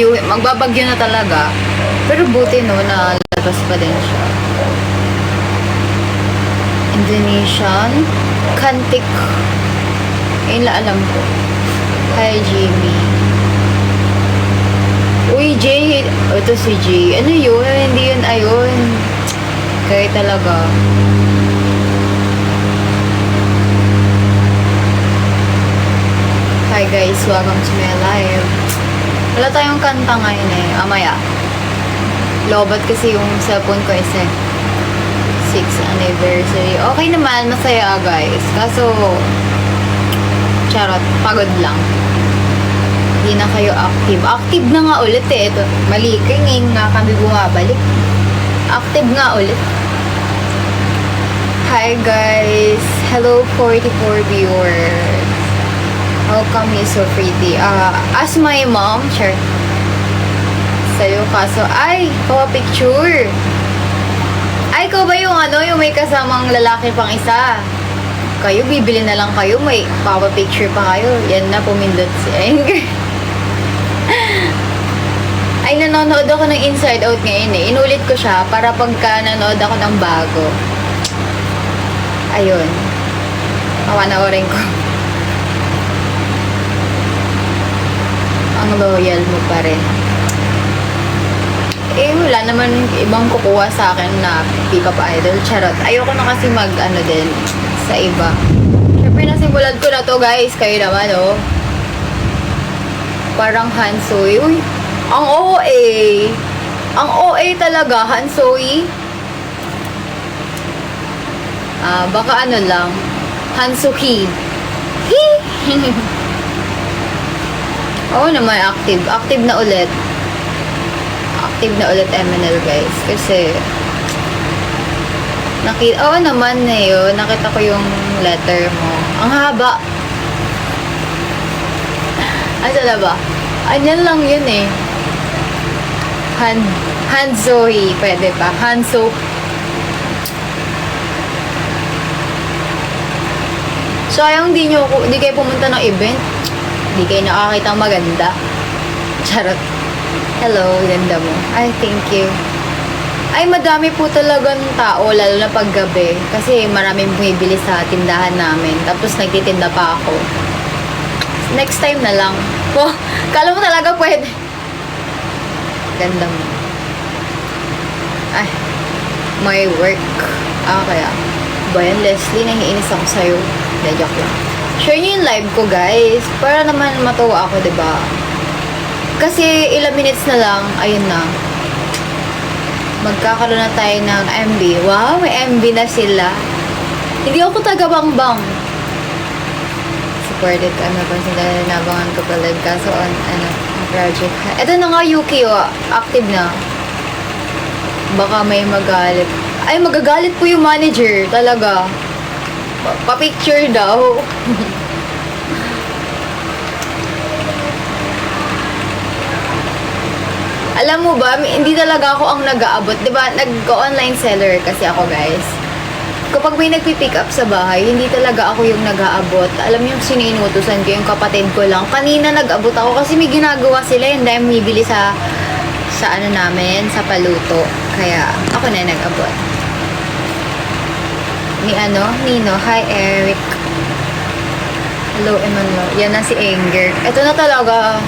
magbabagyo na talaga. Pero buti no, na labas pa din siya. Indonesian, Kantik. Ayun lang alam ko. Hi, Jimmy. Uy, Jay. Ito si Jay. Ano yun? Hindi yun ayun. Kaya talaga. Hi guys, welcome to my live. Wala tayong kanta ngayon eh. Amaya. Lobat kasi yung cellphone ko is 6th anniversary. Okay naman, masaya guys. Kaso, charot, pagod lang. Hindi na kayo active. Active na nga ulit eh. Ito, mali. Ngayon nga kami bumabalik. Active nga ulit. Hi guys. Hello 44 viewers. How come you so pretty? As my mom, sure. Sa'yo kaso, ay, picture. Ay, ikaw ba yung yung may kasamang lalaki pang isa? Kayo, bibili na lang kayo, may picture pa kayo. Yan na, pumindot si Anger. Ay, nanonood ako ng Inside Out ngayon eh. Inulit ko siya para pagka nanood ako ng bago. Ayun. Papanoorin ko. Ang loyal mo pa rin. Eh, wala naman ibang kukuha sa akin na P-pop idol. Charot. Ayoko na kasi din sa iba. Siyempre, nasimulan ko na to guys. Kayo naman, oh. Parang Hansoy. Uy, ang OA. Ang OA talaga, Hansoy. Baka lang. Hansuki. Oo naman, active. Active na ulit. Active na ulit MNL guys. Kasi oo naman eh yun. Nakita ko yung letter mo. Ang haba. Asa na ba? Anyan lang yun eh. Hanzohi. Pwede pa. Hanso. Sayang di kayo pumunta ng event. Di kayo nakakita maganda. Charot. Hello, ganda mo. Ay, thank you. Ay, madami po talagang tao, lalo na paggabi. Kasi maraming bumibili sa tindahan namin. Tapos nagtitinda pa ako. Next time na lang. Oh, kala mo talaga pwede. Ganda mo. Ay, my work. Kaya. Bayan, Leslie, nahiinis ako sa'yo. Joke lang. Share nyo yung live ko, guys. Para naman matuwa ako, diba? Kasi ilang minutes na lang, ayun na. Magkakaroon na tayo ng MB. Wow, may MB na sila. Hindi ako taga-bangbang. Supported pa sila. Nabangan ko pala. Kaso project. Ito na nga, Yuki, active na. Baka may magalit. Ay, magagalit po yung manager. Talaga. Pa-picture daw. Alam mo ba, hindi talaga ako ang nag-aabot. Diba, nag-online seller kasi ako, guys. Kapag may nagpipick up sa bahay, hindi talaga ako yung nag-aabot. Alam niyo yung sininutusan ko, yung kapatid ko lang. Kanina nag-abot ako kasi may ginagawa sila. Hindi dahil bibili sa namin, sa paluto. Kaya, ako na nag-abot. Nino. Hi, Eric. Hello, Emmanuel. Yan na si Anger. Ito na talaga.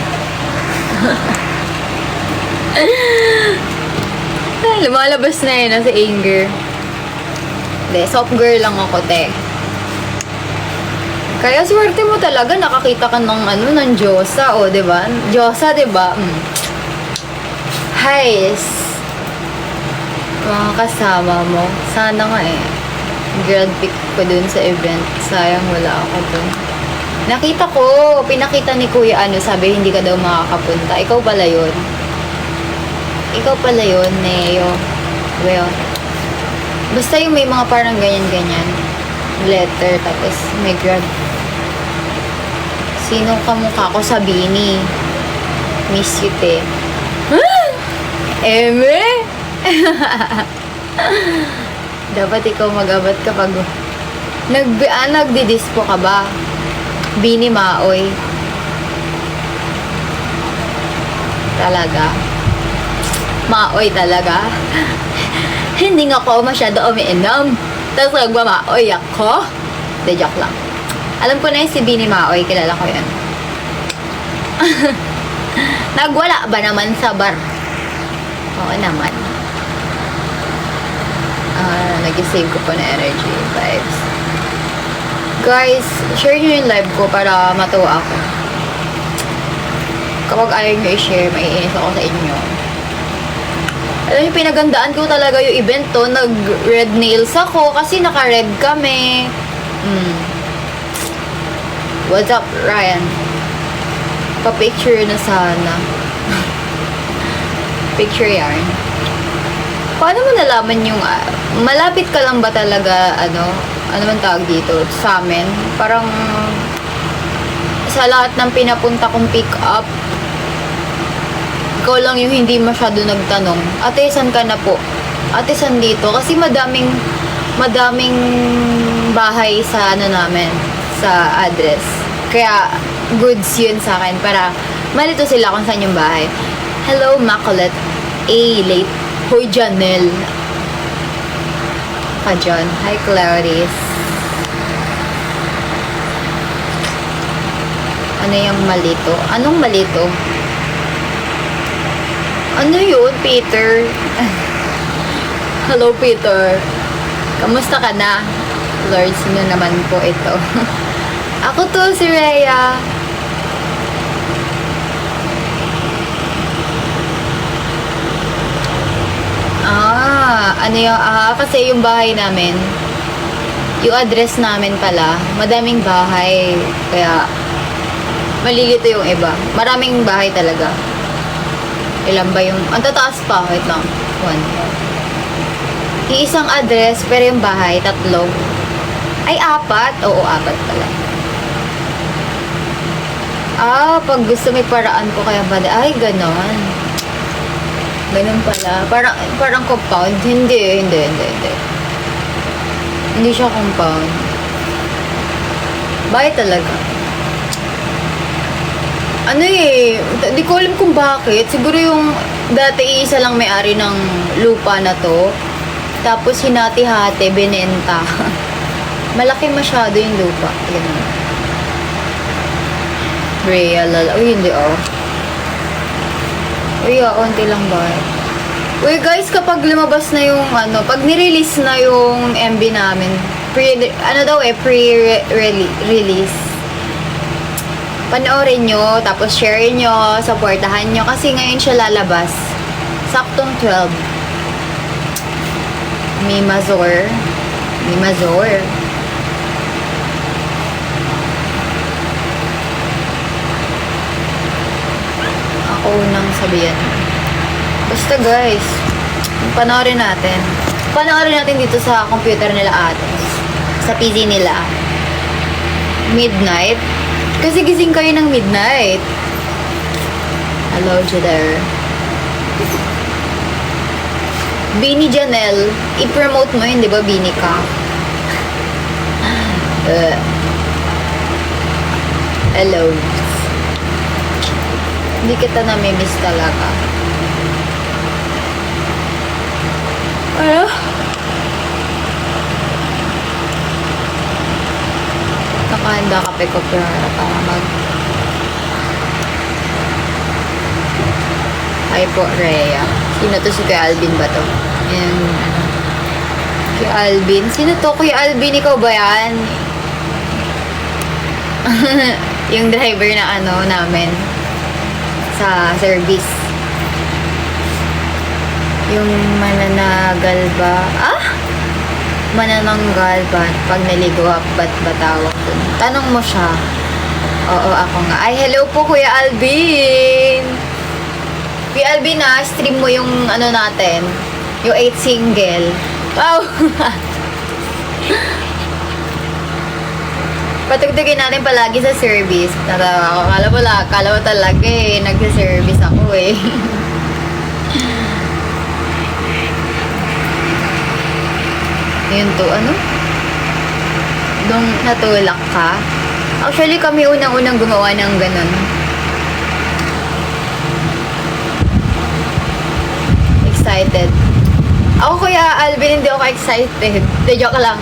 Lumalabas na yun na si Anger. Hindi, soft girl lang ako, te. Kaya swerte mo talaga, nakakita ka ng Diyosa, diba? Diyosa, diba? Hi, mga kasama mo. Sana nga eh. Girl pick ko dun sa event. Sayang wala ako dun. Nakita ko, pinakita ni Kuya sabi hindi ka daw makakapunta. Ikaw pala yun. Neo. Well, basta yung may mga parang ganyan-ganyan. Letter, tapos may grad. Sino kamukha ko? Sabini. Miss you, te. Eme? Dapat ikaw mag-abot kapag nagdi-dispo ka ba? Bini Maoy. Talaga. Maoy talaga. Hindi nga ako masyado umiinom. Tapos nagmamaoy ako. De, joke lang. Alam ko na yung si Bini Maoy. Kilala ko yan. Nagwala ba naman sa bar? Oo naman. Nag-save ko po na energy vibes. Guys, share nyo yung live ko para matuwa ako. Kapag ayaw nyo i-share, maiinis ako sa inyo. Alam nyo, pinagandaan ko talaga yung event to. Nag-red nails ako kasi naka-red kami. What's up, Ryan? Pa-picture na sana. Picture yarn. Paano mo nalaman yung... malapit ka lang ba talaga, ano man tawag dito, sa amin? Parang... sa lahat ng pinapunta kong pick up, ikaw lang yung hindi masyado nagtanong. Ate, saan ka na po? Ate, saan dito? Kasi madaming bahay sa namin, sa address. Kaya, goods yun sa akin para malito sila kung saan yung bahay. Hello, Macolette. Late. Hoy, Janelle. Ka dyan. Hi, Clarice. Ano yung malito? Anong malito? Ano yun, Peter? Hello, Peter. Kamusta ka na? Lord, sino naman po ito? Ako to, si Rhea. Kasi yung bahay namin, yung address namin pala, madaming bahay. Kaya, malilito yung iba. Maraming bahay talaga. Ilan ba yung... Ang tataas pa. Wait lang. 1. Iisang address, pero yung bahay, 3. Ay, 4. Oo, 4 pala. Pag gusto may paraan ko kaya ba? Ay, ganon. Ganon pala. Parang compound. Hindi. Hindi siya compound. Bahay talaga. Di ko alam kung bakit. Siguro yung dati isa lang may-ari ng lupa na to. Tapos hinati-hati, binenta. Malaki masyado yung lupa. Ganun. Real. Uy, hindi Uy, konti lang ba? Uy, guys, kapag lumabas na yung pag nirelease na yung MB namin, pre-release. Panoorin nyo, tapos share nyo, supportahan nyo, kasi ngayon siya lalabas. Saktong 12. Mimazor. Ako nang sabihan. Basta guys, panoorin natin. Panoorin natin dito sa computer nila ate. Sa PC nila. Midnight. Kasi gising kayo ng midnight. Hello, Jeder. Bini Janelle. I-promote mo yun, di ba? Bini ka. Hello. Hindi kita namimiss talaga. Ano? Nakahanda kape ko para Hi po, Rhea. Sino to? Si Kuya Alvin ba to? Kuya Alvin? Sino to? Kuya Alvin, ikaw ba yan? Yung driver na namin sa service. Yung mananagal ba? Manananggal ba? Pag naligo ba't batawag dun? Tanong mo siya. Oo, ako nga. Ay, hello po, Kuya Alvin! Kuya Alvin, stream mo yung natin. Yung 8 single. Wow! Patugtugin natin palagi sa service. Natawa ako. Kala mo talaga nagsa-service ako Yun to, Nung natulak ka. Actually, kami unang-unang gumawa ng ganun. excited. Ako Kuya Alvin, hindi ako excited. De, joke lang.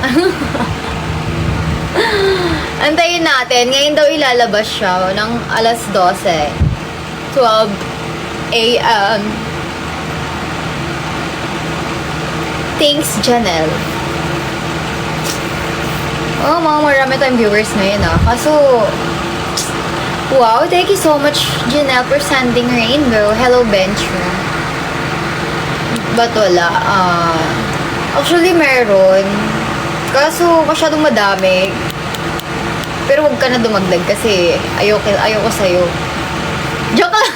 Antayin natin. Ngayon daw ilalabas siya ng alas 12. 12 a.m. Thanks, Janelle. Oh, mga marami tayong viewers ngayon Kaso, wow, thank you so much, Janelle, for sending rainbow. Hello, Bencho. Ba't wala? Actually, meron. Kaso, masyadong madami. Pero huwag ka na dumagdag kasi ayoko sa'yo. Joke lang!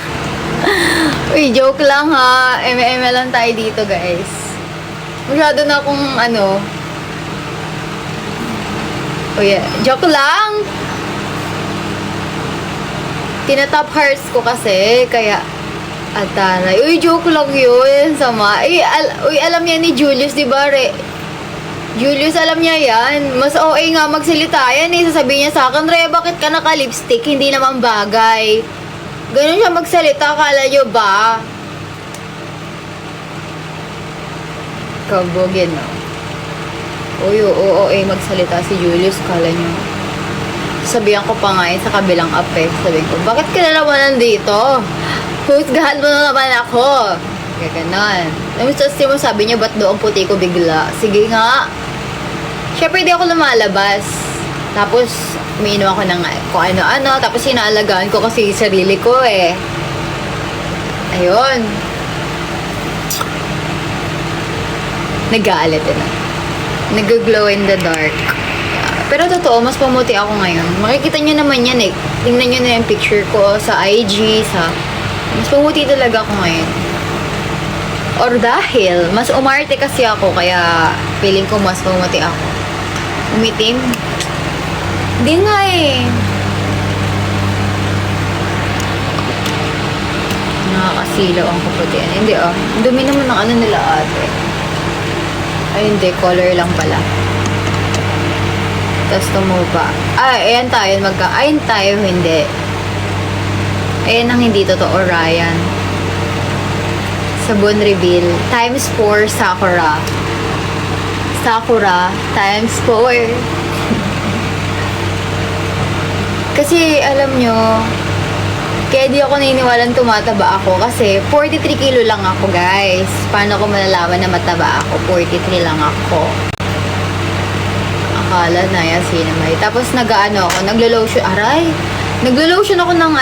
Uy, joke lang ha. Eme lang tayo dito, guys. Masyado na akong Uy, joke lang! Tinatop hearts ko kasi, kaya ataray. Uy, joke lang yun. Sama. Uy, alam niya ni Julius, di ba? Julius, alam niya yan. Mas OA nga magsalita yan eh. Sasabihin niya sa akin, Rhea, bakit ka naka-lipstick? Hindi naman bagay. Ganun siya magsalita. Akala niyo ba? Kabog yan Uy, OA magsalita si Julius. Akala niyo. Sabihan ko pa nga sa kabilang app Sabihin ko, bakit ka na naman nandito? Husgahan mo na naman ako. Kaya ganon. Tapos sabi niya, ba't doon puti ko bigla? Sige nga. Siyempre, di ako lumalabas. Tapos, umiinom ako ng kung ano-ano. Tapos, inaalagaan ko kasi sarili ko Ayun. Nag-aalit Nag-glow in the dark. Pero totoo, mas pumuti ako ngayon. Makikita nyo naman yan Tingnan nyo na yung picture ko sa IG, mas pumuti talaga ako ngayon. Or dahil, mas umarte kasi ako, kaya feeling ko mas pumuti ako. Umitim? Hindi nga Nakakasilaw ang kaputian. Hindi dumi naman ng nila ate. Ay hindi, color lang pala. Tapos tumupa. Ayan tayo, ayan tayo, hindi. Ayan ang hindi totoo, Ryan. Sabon reveal. Times 4, Sakura. Sakura, times 4. Kasi, alam nyo, kaya di ako naniniwalang tumataba ako kasi 43 kilo lang ako, guys. Paano ko malalaman na mataba ako? 43 lang ako. Akala na yasinamay. Tapos nag-ano ako, naglo-lotion. Aray! Naglo-lotion ako ng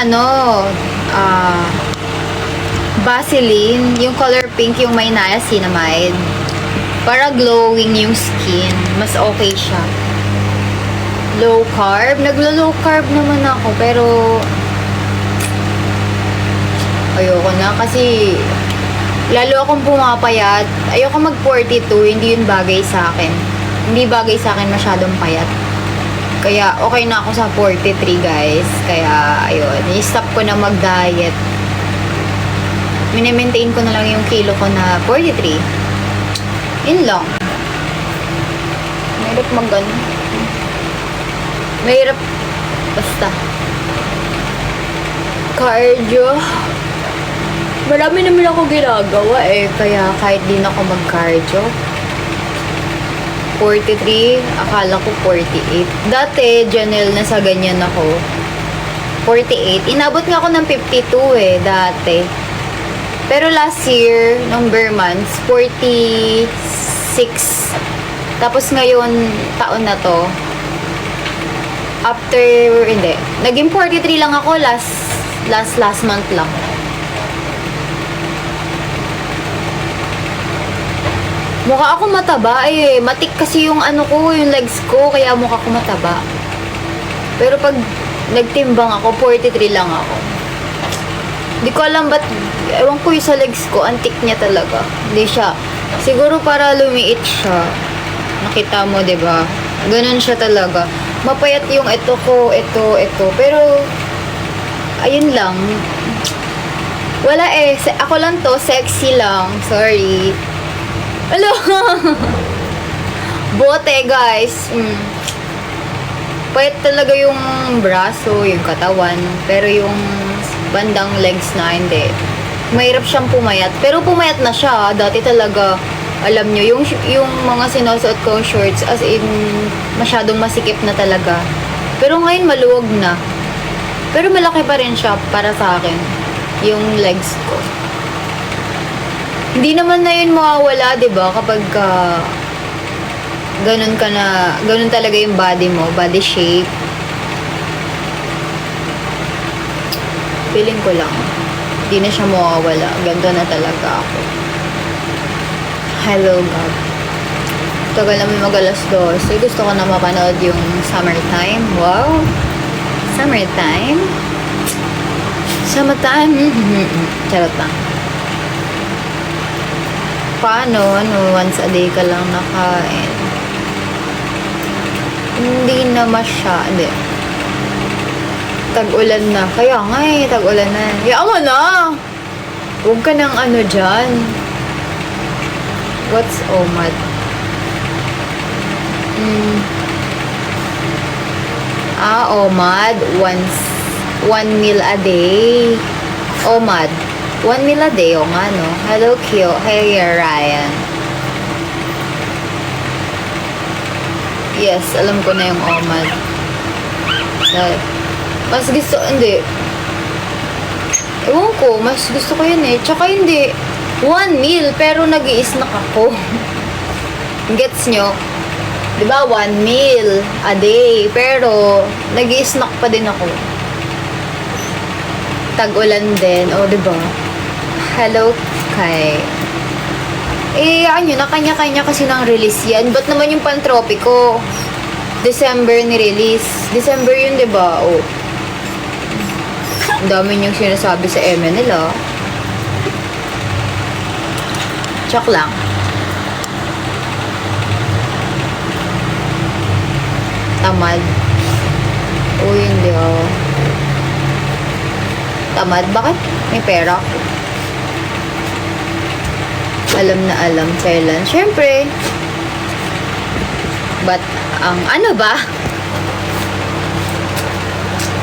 Vaseline, yung color pink, yung may niacinamide. Para glowing yung skin. Mas okay siya. Low carb. Naglo-low carb naman ako, pero ayoko na kasi lalo akong pumapayat. Ayoko mag-42, hindi yun bagay sa akin. Hindi bagay sa akin masyadong payat. Kaya okay na ako sa 43, guys. Kaya ayun, i-stop ko na mag-diet. Mini-maintain ko na lang yung kilo ko na 43. Yun lang. Mahirap Mahirap. Basta. Cardio. Marami naman ako ginagawa kaya kahit din ako mag-cardio. 43, akala ko 48. Dati, Janelle, nasa ganyan ako. 48. Inabot nga ako ng 52 dati. Pero last year, number months, 46. Tapos ngayon, taon na to, after, hindi. Naging 43 lang ako last month lang. Mukha ako mataba matik kasi yung yung legs ko, kaya mukha ko mataba. Pero pag nagtimbang ako, 43 lang ako. Hindi ko alam ba't, ewan ko yung sa legs ko, antik niya talaga. Hindi siya. Siguro para lumiit siya. Nakita mo, 'di ba? Ganun siya talaga. Mapayat yung ito ko, ito. Pero, ayun lang. Wala ako lang to, sexy lang. Sorry. Hello! Bote, guys. Payat talaga yung braso, yung katawan. Pero yung bandang legs na, hindi. Mahirap siyang pumayat. Pero pumayat na siya. Dati talaga, alam nyo, yung mga sinusuot kong shorts, as in, masyadong masikip na talaga. Pero ngayon, maluwag na. Pero malaki pa rin siya para sa akin. Yung legs ko. Hindi naman na yun mawawala, diba? Kapag ganun ka na, ganun talaga yung body mo, body shape. Feeling ko lang. Hindi na siya mawawala. Ganto na talaga ako. Hello, God. Tagal namin mag-alas 12. Gusto ko na mapanood yung Summertime. Wow! Summertime? Summertime? Charot lang. Paano? Once a day ka lang nakain? Hindi na hindi. Tag-ulan na. Kaya nga tag-ulan na. Hayaan mo na! Huwag ka ng dyan. What's OMAD? OMAD. One meal a day. OMAD. 1 meal a day. O nga, no? Hello, Kyo. Hey, Ryan. Yes, alam ko na yung OMAD. Mas gusto, hindi. Ewan ko, mas gusto ko yun eh. Tsaka hindi, 1 meal, pero nag-i-snack ako. Gets nyo? Diba, 1 meal a day, pero nag-i-snack pa din ako. Tag-ulan din, o diba? Hello, Kai. Na kanya-kanya kasi ng release yan. Ba't naman yung Pantropiko? December ni-release. December yun, diba? O. Ang dami niyong sinasabi sa eme nila. Check lang. Tamad. Uy, hindi oh. Tamad? Bakit? May pera. Alam na alam kailan. Siyempre. But, ano ba?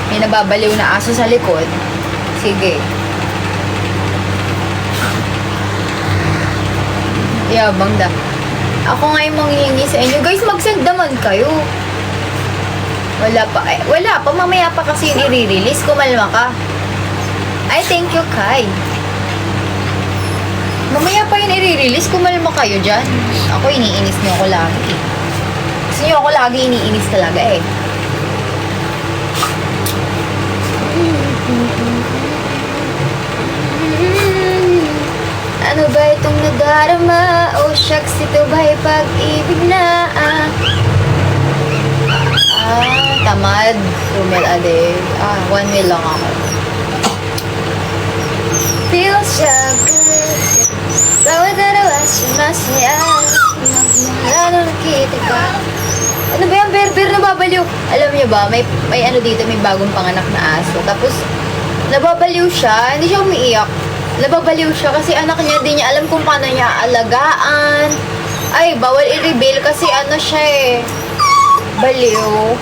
May nababaliw na aso sa likod. Sige. Yabang da. Ako nga yung manghihingi sa inyo. Guys, mag-send naman kayo. Wala pa. Mamaya pa kasi i-release. Kumalma ka. Ay, thank you, Kai. Mamaya pa yun i-release. Kumalma kayo dyan. Ako, iniinis niyo ako lagi. Gusto niyo ako lagi iniinis talaga eh. Ano ba itong nadarama? Oh, shucks, ito ba'y pag-ibig na? Tamad. 2 meal a day. 1 meal lang ako. Feels so good. Bawat araw sumasaya. Lalo nakita ka. Ano ba yan? Berber, nababaliw. Alam niyo ba, may dito, may bagong panganak na aso. Tapos, nababaliw siya. Hindi siya umiiyak. Nababaliw siya kasi anak niya, di niya alam kung paano niya alagaan. Ay, bawal i-reveal kasi siya eh. Baliw.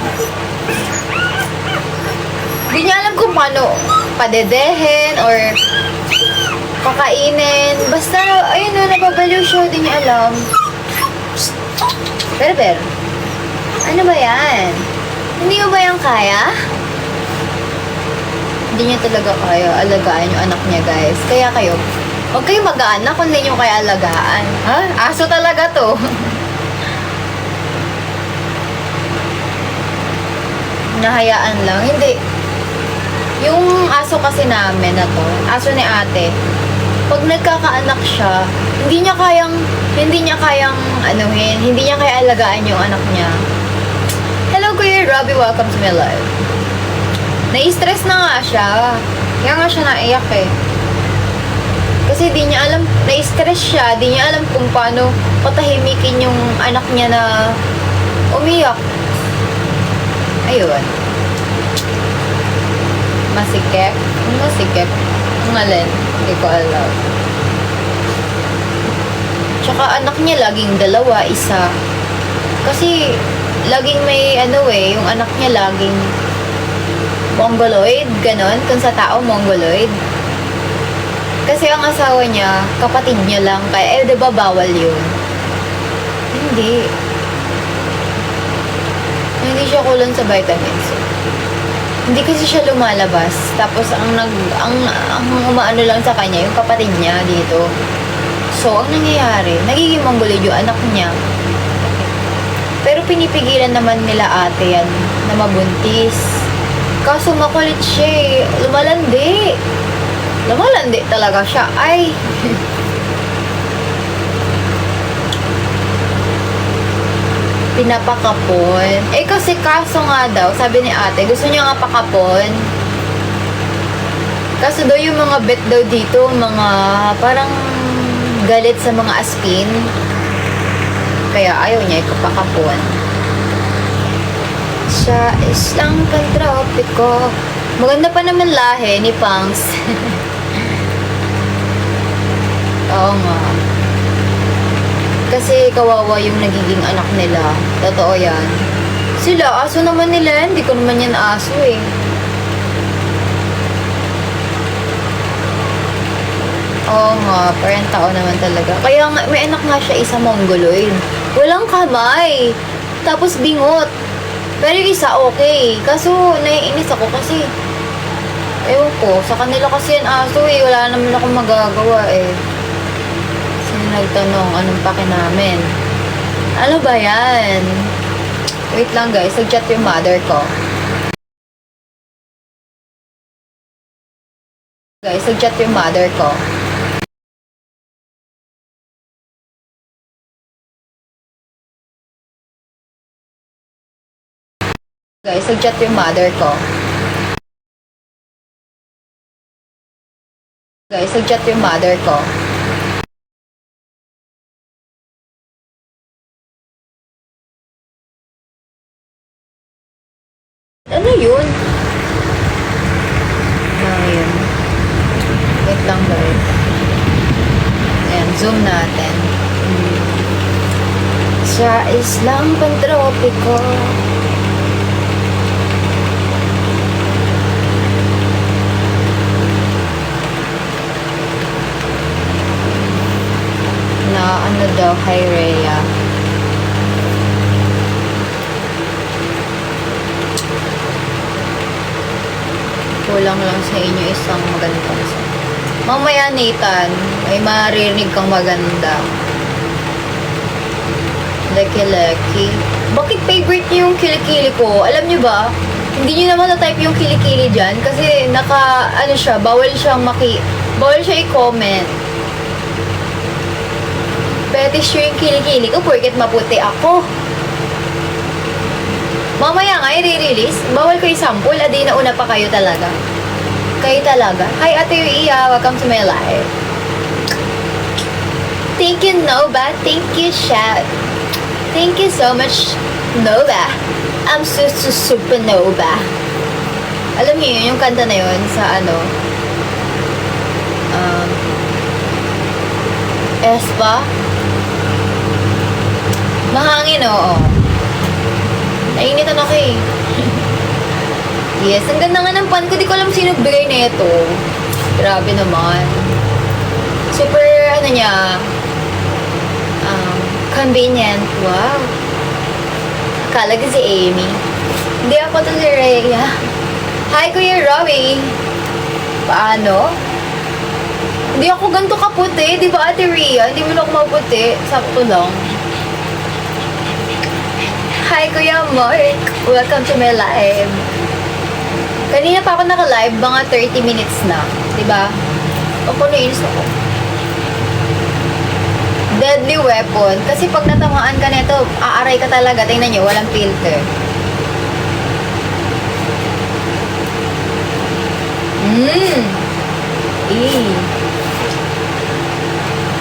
Di niya alam kung paano padedehin or pakainin. Basta, ayun na, nababaliw siya. Di niya alam. Pero, ano ba yan? Hindi mo ba yan kaya? Hindi niya talaga kaya alagaan yung anak niya, guys. Kaya kayo, huwag kayo mag-aanak kung hindi niyo kaya alagaan. Ha? Aso talaga to. Nahayaan lang. Hindi. Yung aso kasi namin na to, aso ni ate, pag nagkakaanak siya, hindi niya kaya alagaan yung anak niya. Hello, Kuya Robbie. Welcome to my life. Na-stress na nga siya. Kaya nga siya naiyak eh. Kasi di niya alam, na-stress siya, di niya alam kung paano patahimikin yung anak niya na umiyak. Ayun. Masikip? Masikip? Ang alin? Hindi ko alam. Tsaka anak niya laging 2, 1. Kasi laging may yung anak niya laging mongoloid, ganon. Kung sa tao, mongoloid. Kasi ang asawa niya, kapatid niya lang. Kaya, di ba bawal yun? Hindi. Hindi siya kulang sa vitamins. Hindi kasi siya lumalabas. Tapos ang umaano lang sa kanya, yung kapatid niya dito. So, ang nangyayari, nagiging mongoloid yung anak niya. Pero pinipigilan naman nila ate yan na mabuntis. Kaso makulit siya eh. Lumalandi. Lumalandi talaga siya. Ay. Pinapakapon. Eh kasi kaso nga daw, sabi ni ate, gusto niya nga pakapon. Kaso daw yung mga bet daw dito, mga parang galit sa mga aspin. Kaya ayaw niya ikapakapon. Siya is lang pantropiko. Maganda pa naman lahi ni Pangs. Oo nga. Kasi kawawa yung nagiging anak nila. Totoo yan. Sila, aso naman nila. Hindi ko naman yan aso eh. Oo nga, parang tao naman talaga. Kaya nga, may anak nga siya, isa mongoloid. Walang kamay. Tapos bingot. Pero yung isa okay. Kaso, naiinis ako kasi, ewan ko, sa kanila kasi yan aso eh. Wala naman akong magagawa eh. Sino nagtanong, anong pake namin? Ano ba yan? Wait lang guys, nag-chat yung mother ko. Guys, nag-chat yung mother ko. Guys, nag-chat yung mother ko. Guys, nag-chat yung mother ko. Ano yun? Ayun. Wait lang guys. Ayan, zoom natin. Sa islang pantropiko. Na ano daw, hi Rhea. Kulang lang sa inyo isang magandang sa. Mamaya Nathan, may maririnig kang maganda. Leki-leki. Bakit favorite niyo yung kilikili ko? Alam niyo ba? Hindi niyo naman na-type yung kilikili dyan kasi ano siya, bawal siya i-comment. Fetish yung kilikili ko porket maputi ako. Mamaya nga, i-release. Bawal ko i-sample. Adi na una pa kayo talaga. Kayo talaga. Hi, Ate Iya. Welcome to my life. Thank you, Nova. Thank you, Chef. Thank you so much, Nova. I'm so supernova. Alam niyo yun, yung kanta na yun sa Espa? Mahangin, oo. Nainitan ako eh. Yes, ang ganda nga ng pan ko. Di ko alam sino bigay na ito. Grabe naman. Super, convenient. Wow. Akala ko si Amy. Hindi ako to si Rhea. Hi, Kuya Robbie. Paano? Hindi ako ganito kaputi. Di ba, Ate Rhea? Hindi mo na ako maputi. Sakto lang. Hi, Kuya Mark. Welcome to my live. Kanina pa ako naka-live, mga 30 minutes na. Diba? Ako nainis ako. Deadly weapon. Kasi pag natamaan ka nito, aaray ka talaga. Tingnan nyo, walang filter.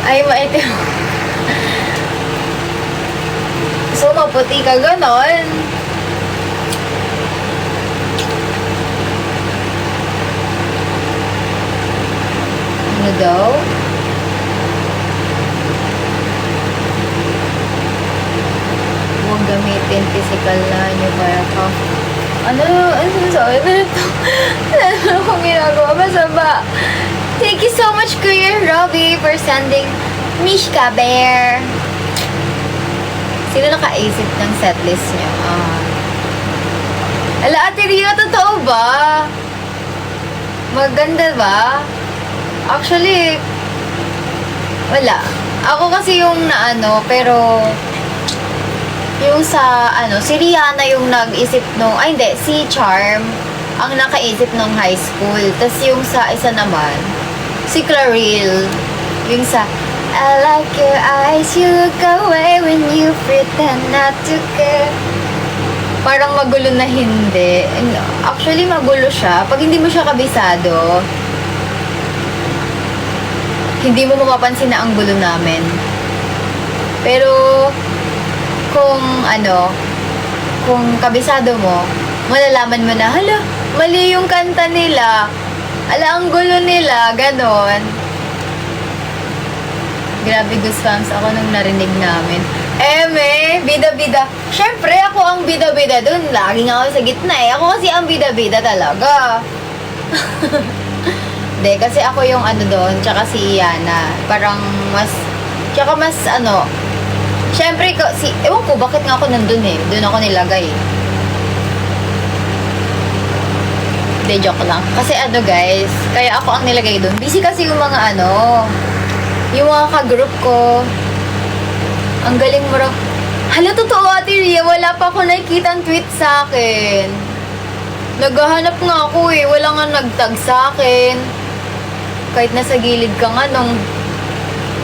Ay, maitim. So, maputi ka ganon. Ano daw? Huwag gamitin physical na nyo para ka. Ano sinasabi? Ano akong ginagawa? Masama. Thank you so much, Kuya Robbie, for sending Mishka Bear. Sino nakaisip ng setlist niya? Ala, Ate Ria, totoo ba? Maganda ba? Actually, wala. Ako kasi yung naano, pero yung sa, si Rihanna yung nag-isip nung, ay hindi, si Charm ang nakaisip nung high school. Tapos yung sa isa naman, si Clarille, yung sa, I like your eyes, you look away when you pretend not to care. Parang magulo na hindi. Actually, magulo siya. Pag hindi mo siya kabisado, hindi mo mapapansin na ang gulo namin. Pero, kung kabisado mo, malalaman mo na, hala, mali yung kanta nila. Ala, ang gulo nila, ganon. Grabe, goosebumps ako nung narinig namin. Bida-bida. Siyempre, ako ang bida-bida dun. Lagi nga ako sa gitna eh. Ako kasi ang bida-bida talaga. Hindi, kasi ako yung doon, tsaka si Yana. Parang mas siyempre, ewan ko, bakit nga ako nandun eh. Doon ako nilagay. Hindi, joke lang. Kasi guys, kaya ako ang nilagay doon. Busy kasi yung mga yung mga ka-group ko. Ang galing mo raw. Hala, totoo, Ate Ria, wala pa ako nakikita ang tweet sa akin. Naghahanap nga ako eh. Wala nga nag-tag sa akin. Kahit nasa gilid ka nga nung,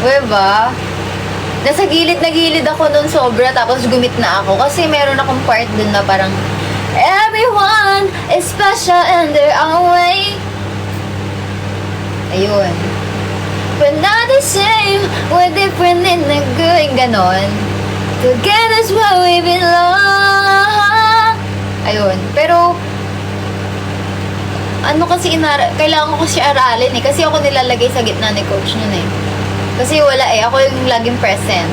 diba? Nasa gilid na gilid ako nung sobra, tapos gumit na ako. Kasi meron akong part dun na parang, everyone is special in their own way. Ayun. We're not the same, we're different in the good. Ganon. Together's where we belong. Ayun. Pero, kailangan ko kasi aralin eh. Kasi ako nilalagay sa gitna ni coach nun eh. Kasi wala eh. Ako yung laging present.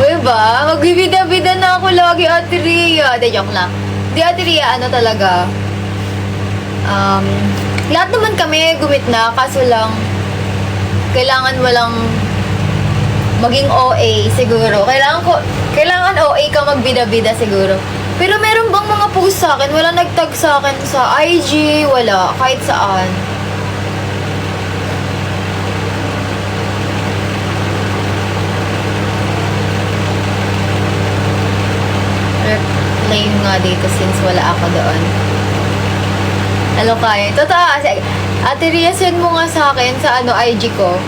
Diba? Magbibida-bida na ako lagi, Ate Ria. De, joke lang. Di, Ate Ria, talaga. Lahat naman kami gumit na. Kaso lang, kailangan mo lang maging OA siguro. Kailangan OA ka magbida-bida siguro. Pero meron bang mga post sa akin? Wala nagtag sa akin sa IG, wala. Kahit saan. Replay nga dito since wala ako doon. Ano kayo? Totoo. Ate Ria, send mo nga sa akin sa IG ko.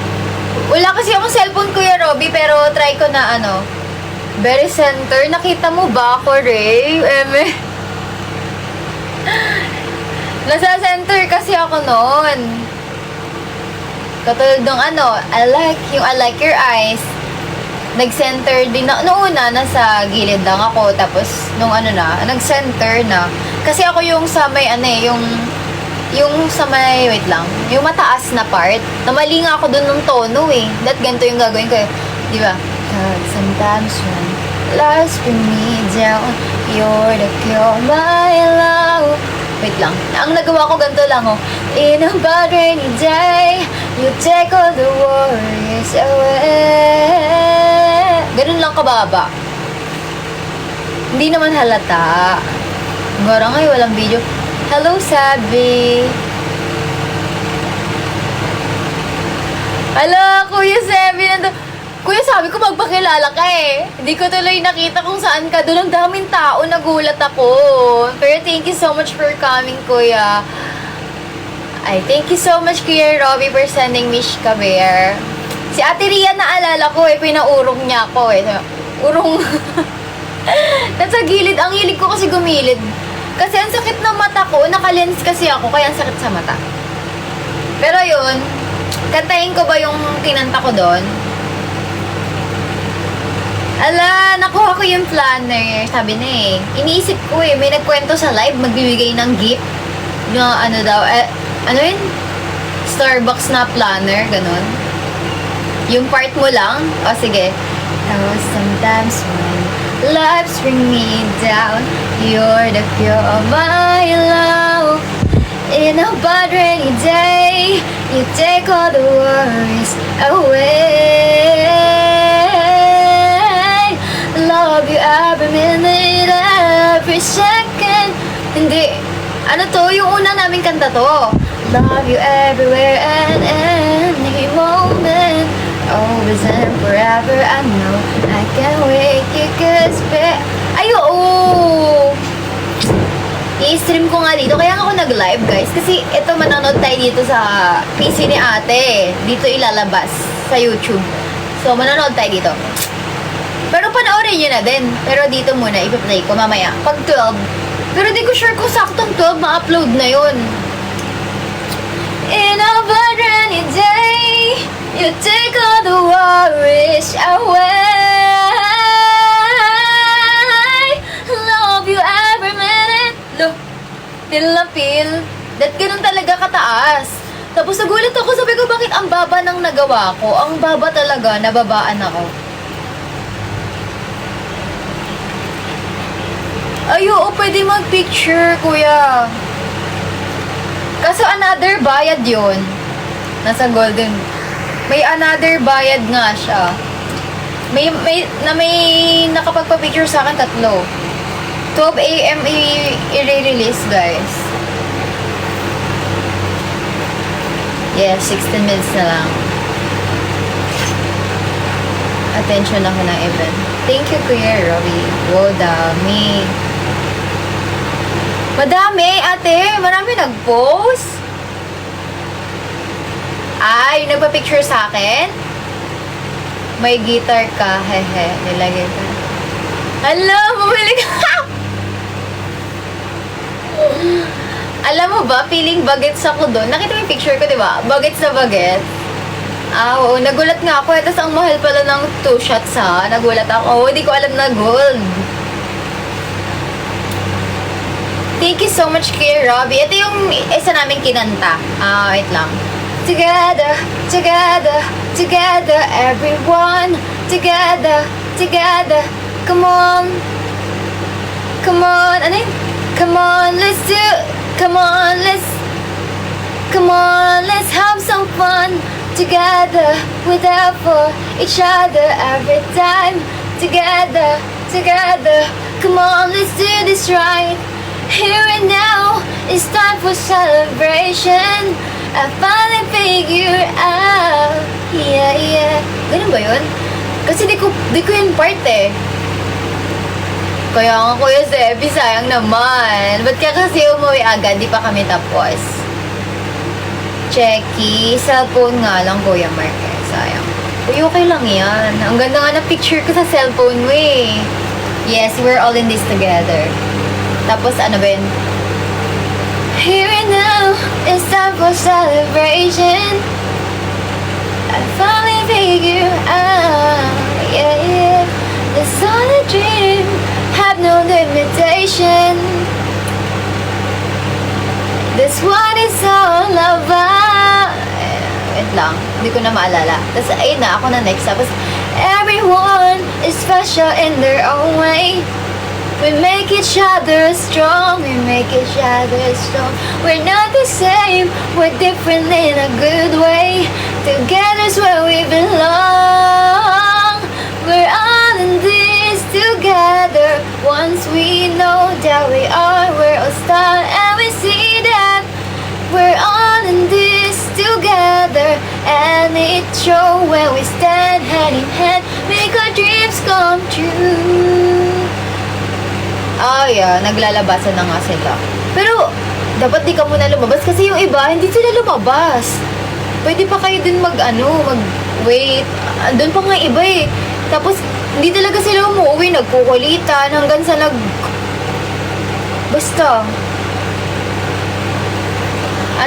Wala kasi akong cellphone, Kuya Robby, pero try ko na very center. Nakita mo ba ako, Ray? Nasa center kasi ako noon. Katulad ng I like your eyes. Nag-center din na. Noong una, nasa gilid lang ako. Tapos, nung nag-center na. Kasi ako yung sa may yung sa may, wait lang, yung mataas na part, na mali nga ako dun ng tono eh. That ganito yung gagawin ko eh. Di ba? Sometimes when lies bring me down, you're the cure, my love. Wait lang. Ang nagawa ko ganito lang In a bad rainy day, you take all the worries away. Ganun lang kababa. Hindi naman halata. Ngara ngayon, walang video. Hello, Sabi. Hala, Kuya Sabi. Kuya, sabi ko magpakilala ka eh. Hindi ko tuloy nakita kung saan ka. Doon ang daming tao, nagulat ako. Pero thank you so much for coming, Kuya. Thank you so much, Kuya Robby, for sending Mishka Bear. Si Ate Ria, naalala ko eh, pinaurong niya ako eh. Urong. Nasa gilid. Ang hilig ko kasi gumilid. Kasi ang sakit ng mata ko, naka-lens kasi ako, kaya ang sakit sa mata. Pero yun, kantahin ko ba yung kinanta ko doon? Ala, nakuha ko yung planner. Sabi na eh. Iniisip ko eh, may nagkwento sa live, magbibigay ng gift. Na yun? Starbucks na planner, ganun. Yung part mo lang. O sige. Sometimes when Life's bring me down. You're the cure of my love. In a bad rainy day, you take all the worries away. Love you every minute, every second. Hindi. Ano to? Yung una naming kanta to. Love you everywhere and any moment. Always and forever, I know I can't wait, you could spare. Ay, oo! I-stream ko nga dito, kaya ako nag-live, guys. Kasi ito, manonood tayo dito sa PC ni ate. Dito ilalabas sa YouTube. So, manonood tayo dito. Pero panoorin nyo na din. Pero dito muna, ipa-play ko mamaya. Pag 12. Pero di ko sure kung saktong 12 ma-upload na yun. In a bad rainy day, you take all the worries away. Love you every minute. Look, feel na feel. That ganun talaga kataas. Tapos nagulat ako, sabi ko, bakit ang baba ng nagawa ko? Ang baba talaga, nababaan ako. Ay, oo, pwede mag-picture, kuya. Kaso another bayad yun. Nasa golden. May another bayad nga siya. May nakapagpa-picture sa akin 3. 12 AM i-release, guys. Yeah, 16 minutes na lang. Attention ako ng event. Thank you, Kuya Robbie. Wow, dami. Madami, ate. Marami nag-post. Ay, nagpa-picture sa akin? May guitar ka. Hehe, nilagay ka. Hala, bumili ka. Alam mo ba, feeling bagets ako doon. Nakita mo yung picture ko, di ba? Bagets na bagets. Ah, oo. Nagulat nga ako. Tapos ang mahal pala ng 2 shots, ha? Nagulat ako. Hindi ko alam na gold. Thank you so much, Kuya Robbie. Ito yung isa namin kinanta. Wait lang. Together, together, together, everyone. Together, together. Come on. Come on. Ano yun? Come on, let's do. Come on, let's have some fun. Together, we're there for each other every time. Together, together. Come on, let's do this right. Here and now, it's time for celebration. I finally figure out. Yeah, yeah. Ganun ba yun? Kasi di ko yun part eh. Kaya nga, Kuya Zebi, sayang naman. Ba't ka kasi umuwi agad? Di pa kami tapos. Checky. Cellphone nga lang, Kuya Mark. Eh. Sayang. Uy, okay lang yan. Ang ganda nga na picture ko sa cellphone mo eh. Yes, we're all in this together. Tapos ano ba yun? Here and now, it's time for celebration. I finally figure out, yeah, yeah. It's all a dream, have no limitation. That's what it's all about. Wait lang, hindi ko na maalala. Tapos ayun na, ako na next. Tapos, everyone is special in their own way. We make each other strong, we make each other strong. We're not the same, we're different in a good way. Together's where we belong. We're all in this together. Once we know that we are, we're all star, and we see that we're all in this together. And it shows when we stand hand in hand, make our dreams come true. Yeah, naglalabasan na nga sila. Pero, dapat di ka muna lumabas kasi yung iba, hindi sila lumabas. Pwede pa kayo din mag-wait. Doon pa nga iba eh. Tapos, hindi talaga sila umuwi, nagkukulitan hanggang sa Basta.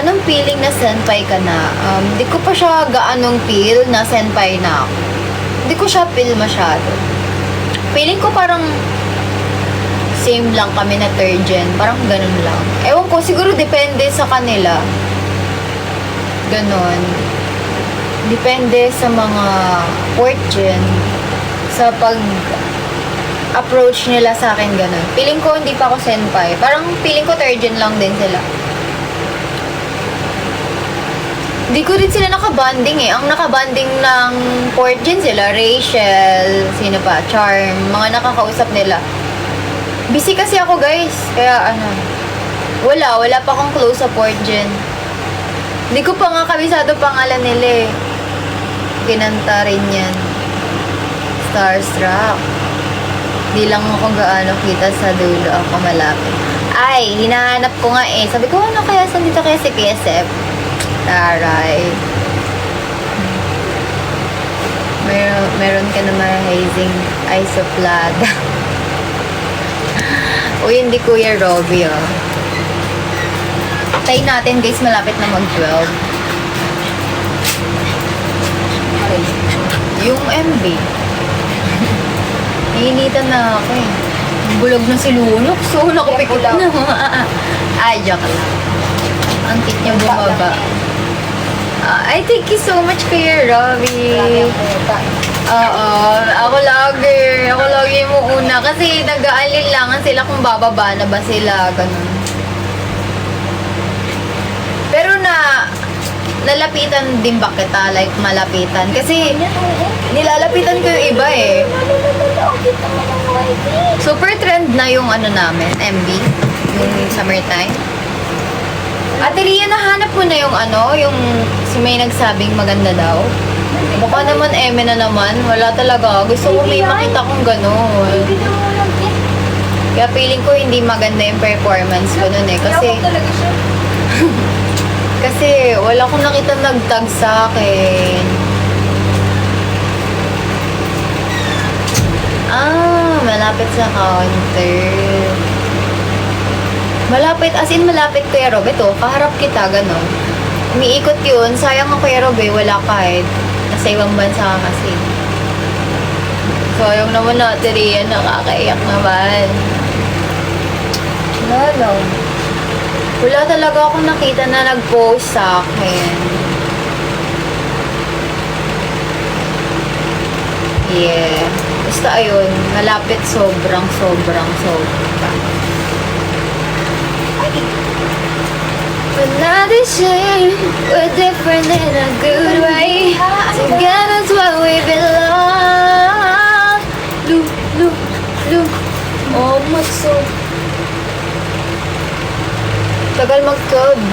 Anong feeling na senpai ka na? Di ko pa siya gaanong feel na senpai na ako. Hindi ko siya feel masyado. Feeling ko parang same lang kami na third gen. Parang ganun lang. Ewan ko, siguro depende sa kanila. Ganon. Depende sa mga fourth gen. Sa approach nila sa akin ganun. Feeling ko hindi pa ako senpai. Parang feeling ko third gen lang din sila. Hindi ko rin sila nakabanding eh. Ang nakabanding ng fourth gen sila, Rachel, sino pa, Charm, mga nakakausap nila. Busy kasi ako guys, kaya ano, wala pa akong close sa fourth gen. Hindi ko pa nga kabisado pangalan nila eh. Kinanta rin yan. Starstruck. Di lang ako gaano kita sa dulo ako malapit. Ay, hinahanap ko nga eh. Sabi ko, ano kaya saan dito kaya si KSF? Taray. Meron ka naman hazing isoplada. Uy, hindi Kuya Robby, oh. Tayo natin, guys. Malapit na mag-12. Okay. Yung MB. Nainitan na ako, eh. Bulog na si Lunok. So, nakapikot na. Ay, joke lang. Ang cute niya bumaba. Ay, thank you so much, Kuya Robby. Oo, ako lagi mo una. Kasi nag-aalinlangan sila kung bababa na ba sila, ganun. Pero nalapitan din ba kita? Like, malapitan? Kasi, nilalapitan ko yung iba eh. Super trend na yung ano namin, MB. Yung summertime. Ate Ria, nahanap mo na yung ano, yung si may nagsabing maganda daw? Baka naman eme na naman. Wala talaga. Gusto ko may makita kong gano'n. Kaya feeling ko hindi maganda yung performance ko nun eh. Kasi, kasi wala akong nakita nagtag sa akin. Malapit sa counter. Malapit, as in malapit, Kuya Rob. Ito, kaharap kita, gano'n. Umiikot yun. Sayang ako, Kuya Rob, eh. Wala kahit. Nasa ibang bansa ka kasi. Sayang naman natin yan. Nakakaiyak naman. Wala. Wala talaga akong nakita na nag-post sa akin. Yeah. Basta ayun, malapit sobrang. We're not the same, we're different in a good way. Together's what we belong. Look, oh magso. Tagal mag-code.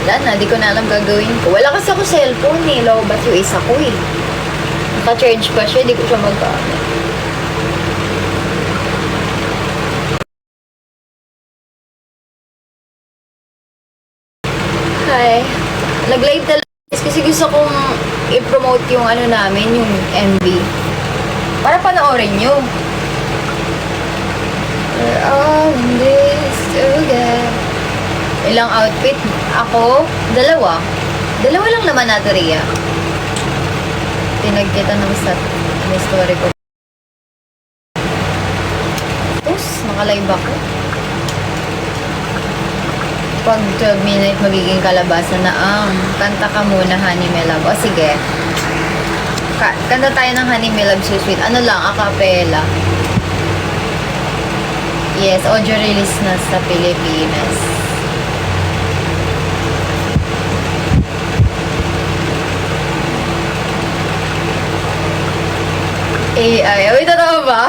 Wala na, di ko na alam gagawin ko. Wala kasi ako cellphone eh, low-bat yung isa ko eh. Naka-charge pa siya, di ko siya mag-gamit. Hi. Nag-live talaga kasi gusto kong i-promote yung ano namin, yung MV. Para panoorin nyo. We're all in this together. Ilang outfit? Ako? Dalawa lang naman nato, Ria. Tinagkita ng sa story ko. Tapos, nakalive ako. Pag 12 minutes magiging kalabasa na ang kanta ka muna, Honey My Love. O sige. Kanta tayo ng Honey My Love So Sweet. Ano lang, a cappella. Yes, audio release na sa Pilipinas. AI. Uy, totoo ba?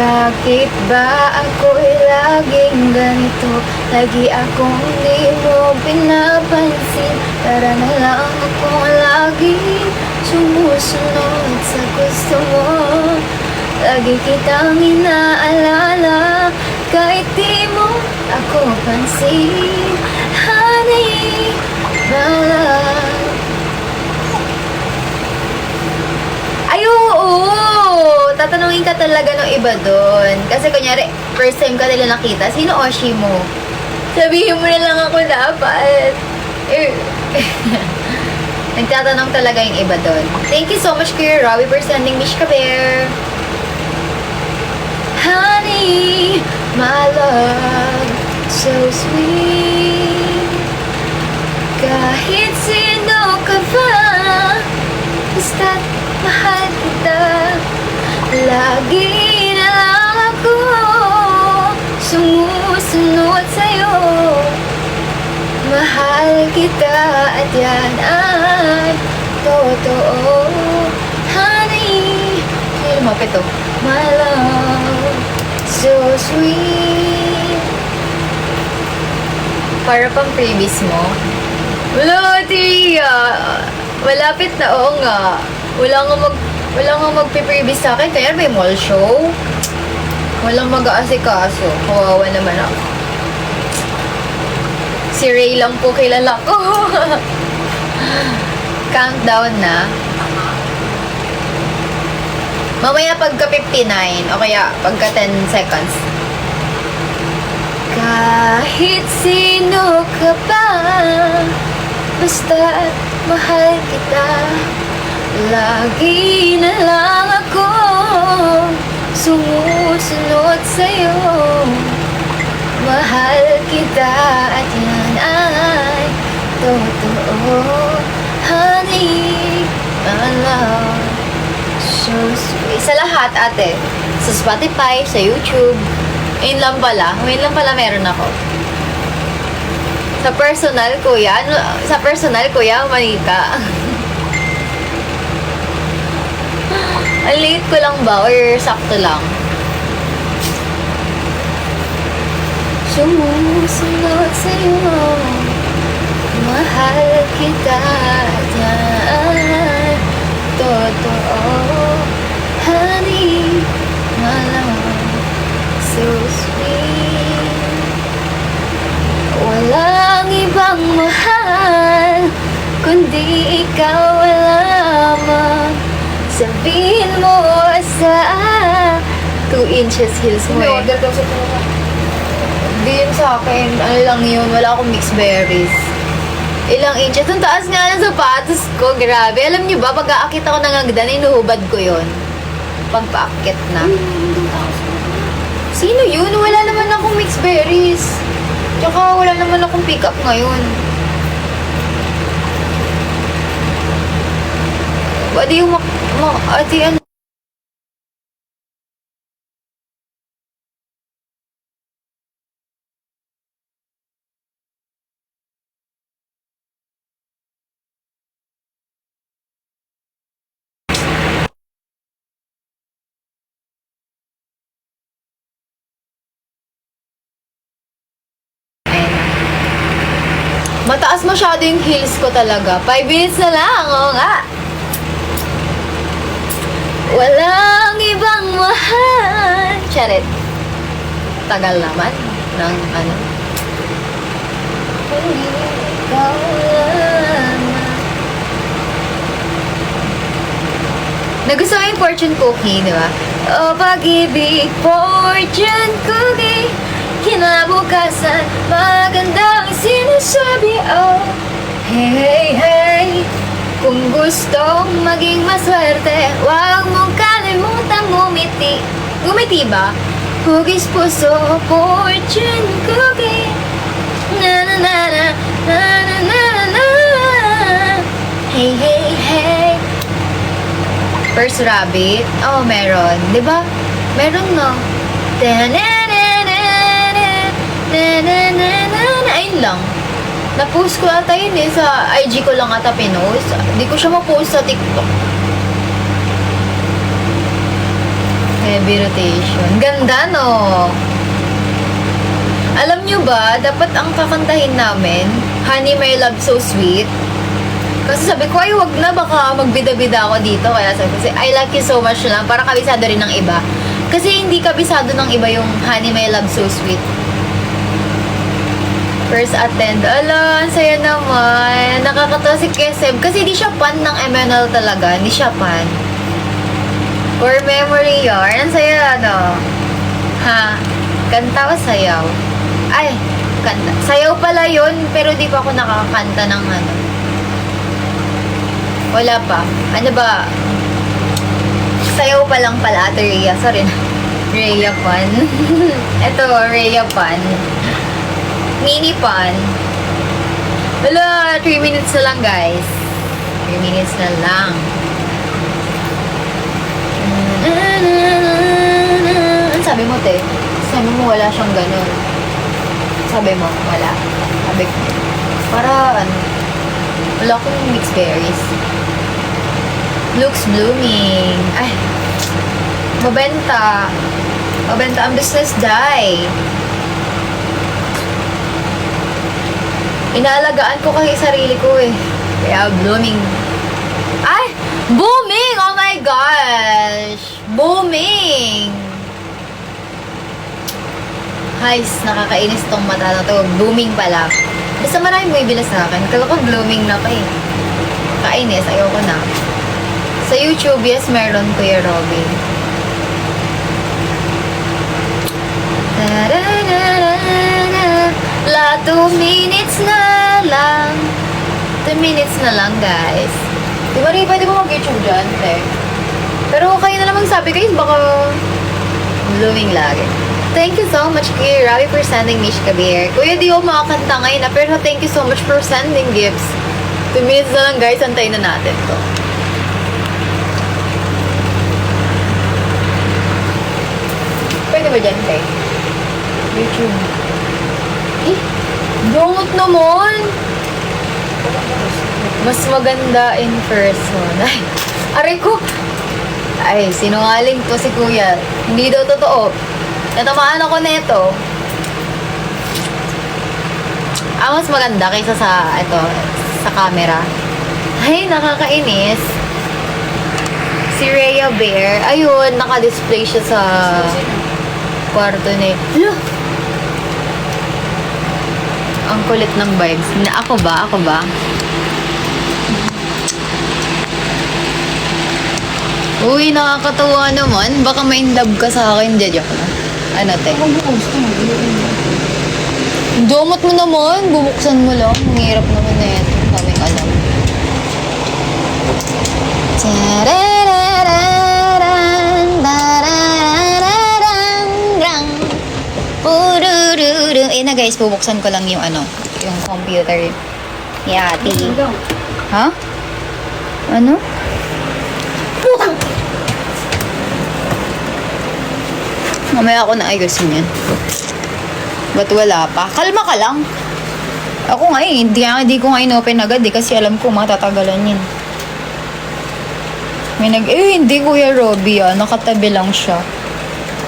Bakit ba ako'y laging ganito? Lagi akong di mo pinapansin. Para na lang akong laging sumusunod sa gusto mo. Lagi kitang inaalala kahit di mo ako pansin. Honey, my love. Ay, oo! Tatanungin Tingin ka talaga ng iba doon. Kasi kunyari, first time ka nila nakita, sino Oshi mo? Sabihin mo na lang ako dapat. Nagtatanong talaga yung iba doon. Thank you so much, Kuya Robbie, for sending Mishka Bear. Honey, my love, so sweet. Kahit sino ka ba, basta't mahal kita. Lagi na lang ako sumusunod sa'yo. Mahal kita at yan ay totoo. Honey, sino lumapit to? My love, so sweet. Para pang previous mo. Wala, Tia. Malapit na, oo nga. Wala nga magpiprevious sa akin. Kaya may mall show. Walang mag-aasikaso. Kawawa naman ako. Si Ray lang po kilala ko. Countdown na. Mamaya pagka 59 o kaya pagka 10 seconds. Kahit sino ka pa, basta mahal kita. Lagi na lang ako sumusunod sa'yo. Mahal kita at yan ay totoo. Honey, my love, so sweet. Sa lahat, ate. Sa Spotify, sa YouTube. Ayun lang pala. Ayun lang pala meron ako. Sa personal, kuya. Sa personal, kuya, manika. Ang late ko lang ba? Or sakto lang? Sumusunod sa'yo. Mahal kita at yan totoo. Honey, my love, so sweet. Walang ibang mahal kundi ikaw lamang. Sabihin mo sa 2 inches heels mo eh. Hindi yun sa akin. Ano lang yun, wala akong mixed berries. Ilang inches. Ang taas nga ng sapatos ko. Grabe. Alam niyo ba, pag-aakit ako ng hagdan, inuhubad ko yun. Pagpaakit na. Sino yun? Wala naman akong mixed berries. Tsaka wala naman akong pick up ngayon. Pwede yung ati ano? Mataas masyado yung heels ko talaga. 5 minutes na lang, oo nga. Walang ibang mahal. Charet. Tagal naman ng ano. Ikaw lamang. Nagustuhan yung fortune cookie, di ba? O pag-ibig, fortune cookie. Kinabukasan, magandang sinasabi. Oh, hey, hey. Kung gustong maging maswerte, huwag mong kalimutang ngumiti. Ngumiti ba? Hugis puso, fortune cookie. Na na na na, na na na na. Hey, hey, hey. First rabbit? Oh, meron. Diba? Meron, no? Ayun lang. Na-post ko ata yun eh. Sa IG ko lang ata pinost. Hindi ko siya ma-post sa TikTok. Heavy rotation. Ganda, no? Alam nyo ba, dapat ang kakantahin namin, Honey, My Love, So Sweet. Kasi sabi ko, ay wag na, baka magbida-bida ako dito. Kaya sabi ko, I like you so much lang, para kabisado rin ng iba. Kasi hindi kabisado ng iba yung Honey, My Love, So Sweet. First attend. Ala, ang saya naman. Nakakatawa si Kesem. Kasi di siya fan ng MNL talaga. Hindi siya fan. For memory yun. Ang saya, ano? Ha? Kanta o sayaw? Ay, kanta. Sayaw pala yun, pero di pa ako nakakanta ng ano. Wala pa. Ano ba? Sayaw pa lang pala, Ate Rhea. Sorry na. Rhea Pan. Ito, Rhea Pan. Mini Pan. Wala, 3 minutes na lang, guys. 3 minutes na lang. Ano sabi mo, te? Sabi mo wala siyang ganun. Sabi mo, wala. Sabi ko, para ano, wala akong mixed berries. Looks blooming. Ay, mabenta. Mabenta ang business, die. Inaalagaan ko kasi sarili ko eh. Kaya blooming. Ay! Booming! Oh my gosh! Booming! Guys, nakakainis tong mata na to. Booming pala. Basta maraming bumibila sa akin. Kala ko blooming na pa eh. Kainis, ayoko na. Sa YouTube, yes, meron Kuya Robby. La 2 minutes na lang. 2 minutes na lang, guys. Di ba rin, pwede ko mag-YouTube dyan, te? Pero kayo na naman sabi, guys, baka blooming lagi. Thank you so much, Kuya Robby, for sending Mish Kabir. Kuya, di ako makakanta ngayon na, pero thank you so much for sending gifts. 2 minutes na lang, guys. Antayin na natin to. Pwede ba dyan, te? YouTube. Eh, dongot naman! Mas maganda in person. Ay, aray ko! Ay, sinungaling to si Kuya. Hindi daw totoo. Natamaan ako neto. Mas maganda kaysa sa, ito, sa camera. Ay, nakakainis. Si Rhea Bear, ayun, naka-display siya sa kwarto ni... Hello! Ang kulit ng vibes. Ako ba? Ako ba? Uy, nakakatuwa naman. Baka ma-indab ka sa akin. Joke na. Ano, te? Domot mo naman. Bubuksan mo lang. Ang hirap naman na ito. Kaming alam. Eh na guys, bubuksan ko lang yung ano, yung computer ni ate. Ha? Ano? Mamaya ako na ayusin yan. Ba't wala pa? Kalma ka lang. Ako nga eh, hindi ko nga in-open agad eh, kasi alam ko matatagalan yan. Hindi Kuya Robby nakatabi lang siya.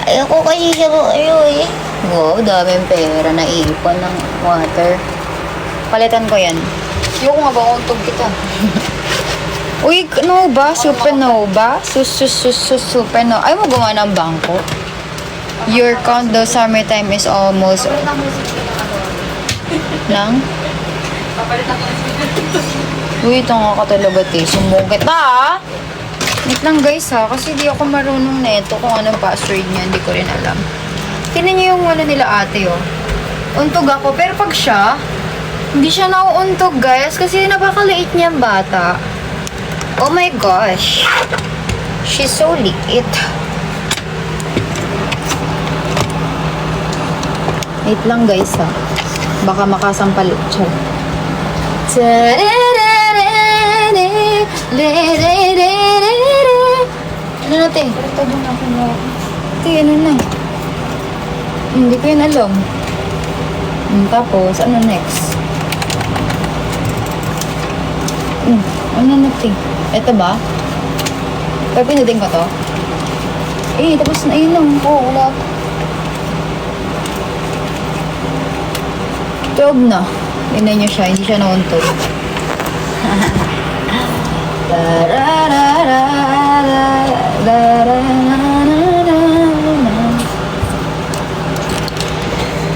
Ayoko kasi siya po, eh. Wow, daming pera na ipon ng water. Palitan ko yan. Ayoko nga ba untog kita? Uy, Nova, Supernova, Supernova. Ay mo gumawa ng bangko. Your condo summertime is almost... Nang? Uy, ito nga ka talaga, te. Sumbong kita, Wait lang, guys, kasi di ako marunong neto kung anong password niya. Hindi ko rin alam. Tingnan niyo yung wala nila ate, Untog ako. Pero pag siya, hindi siya nauuntog, guys. Kasi napakaliit niyang bata. Oh my gosh. She's so liit. Wait lang, guys, Baka makasampal. Ano natin? Tago na ako na. Ano na? Hindi ko yun alam. Tapos, ano next? Ano natin? Ito ba? Pero pinutin ko to? Tapos na yun lang. Wala. 12 na. Tignan nyo siya. Hindi siya nauntog.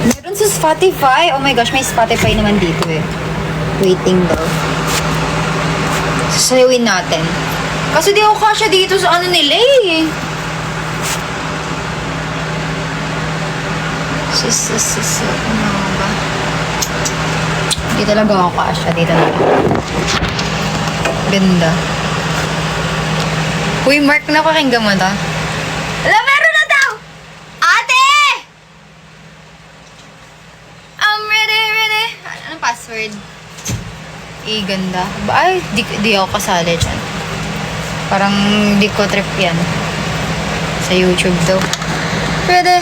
Meron sa Spotify. Oh my gosh, may Spotify naman dito Waiting daw. Sasayawin natin. Kasi di ako kasya dito sa ano nila Ano ba? Hindi talaga ako kasha. Dito na lang. Ganda. Uy, Mark, napakinggan mo to. Ala, meron na daw! Ate! I'm ready. Anong password? Ganda. Ay, di ako kasali dyan. Parang di ko trip yan. Sa YouTube daw. Ready.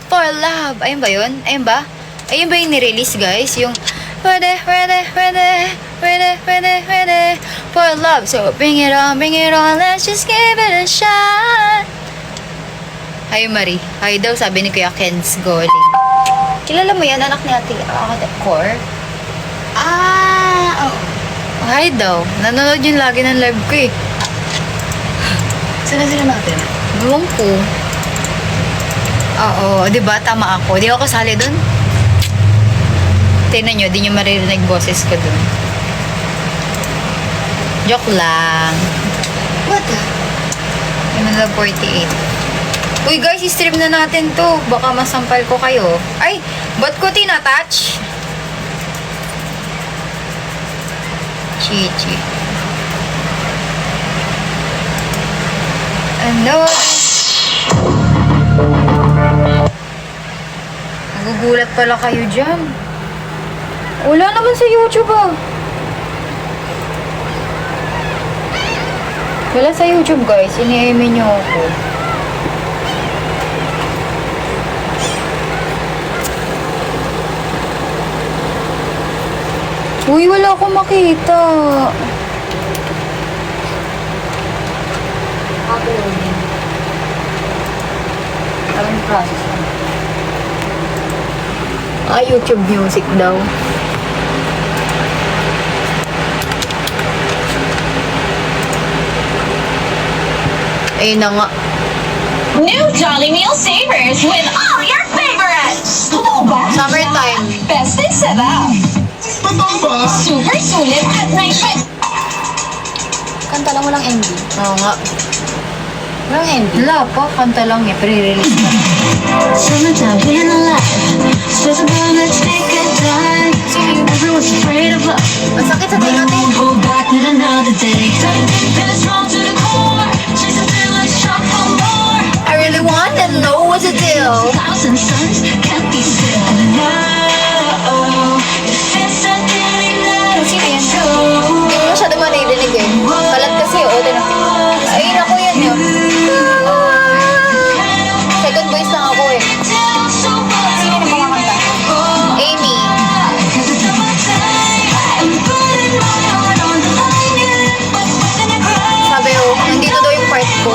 For love. Ayun ba yun? Ayun ba yung nirelease, guys? Yung ready. For love. So, bring it on. Let's just give it a shot. Hi, Marie. Hi daw, sabi ni Kuya Ken's Goling. Kilala mo yan, anak ni Ate Cor? Oh. Hi daw. Nanonood yun lagi ng live ko eh. Saan na sila natin? Ewan ko. Oo, di ba? Tama ako. Di ako kasali dun. Tingnan nyo, di nyo maririnig boses ko dun. Joke lang. What? Manila 48. Uy guys, i-stream na natin to. Baka masampal ko kayo. Ay, ba't ko tinatouch? Chichi. Ano? Nagugulat pala kayo dyan. Wala naman sa YouTube ah. Wala sa YouTube guys. Ini-eme nyo ako. Uy, wala akong makita. Uploading. Parang process lang. YouTube music daw. Ayun na nga. New Jolly Meal Savers with all your favorites! Summertime. Best in Cebu. Super sulit at may Kanta lang walang MV. Oo nga. Walang MV. Wala pa. Kanta lang eh. Pre-release na. Summertime in the life. Says I'm gonna take a dive. Everyone's afraid of love. Masakit sa tingin natin. Won't hold back not another day. And it's wrong to the core. Chase the thrill, let's shop for more. I really want to know what's the deal. Thousand suns can't be still. No, if it's a feeling that Sino yan? control. Hindi ko masyado maririnig eh. Kalat kasi oh. Ayun ako yan yun. Second voice lang ako eh. Sino yung mga kanta? Amy. Sabi oh, nandito daw yung part ko.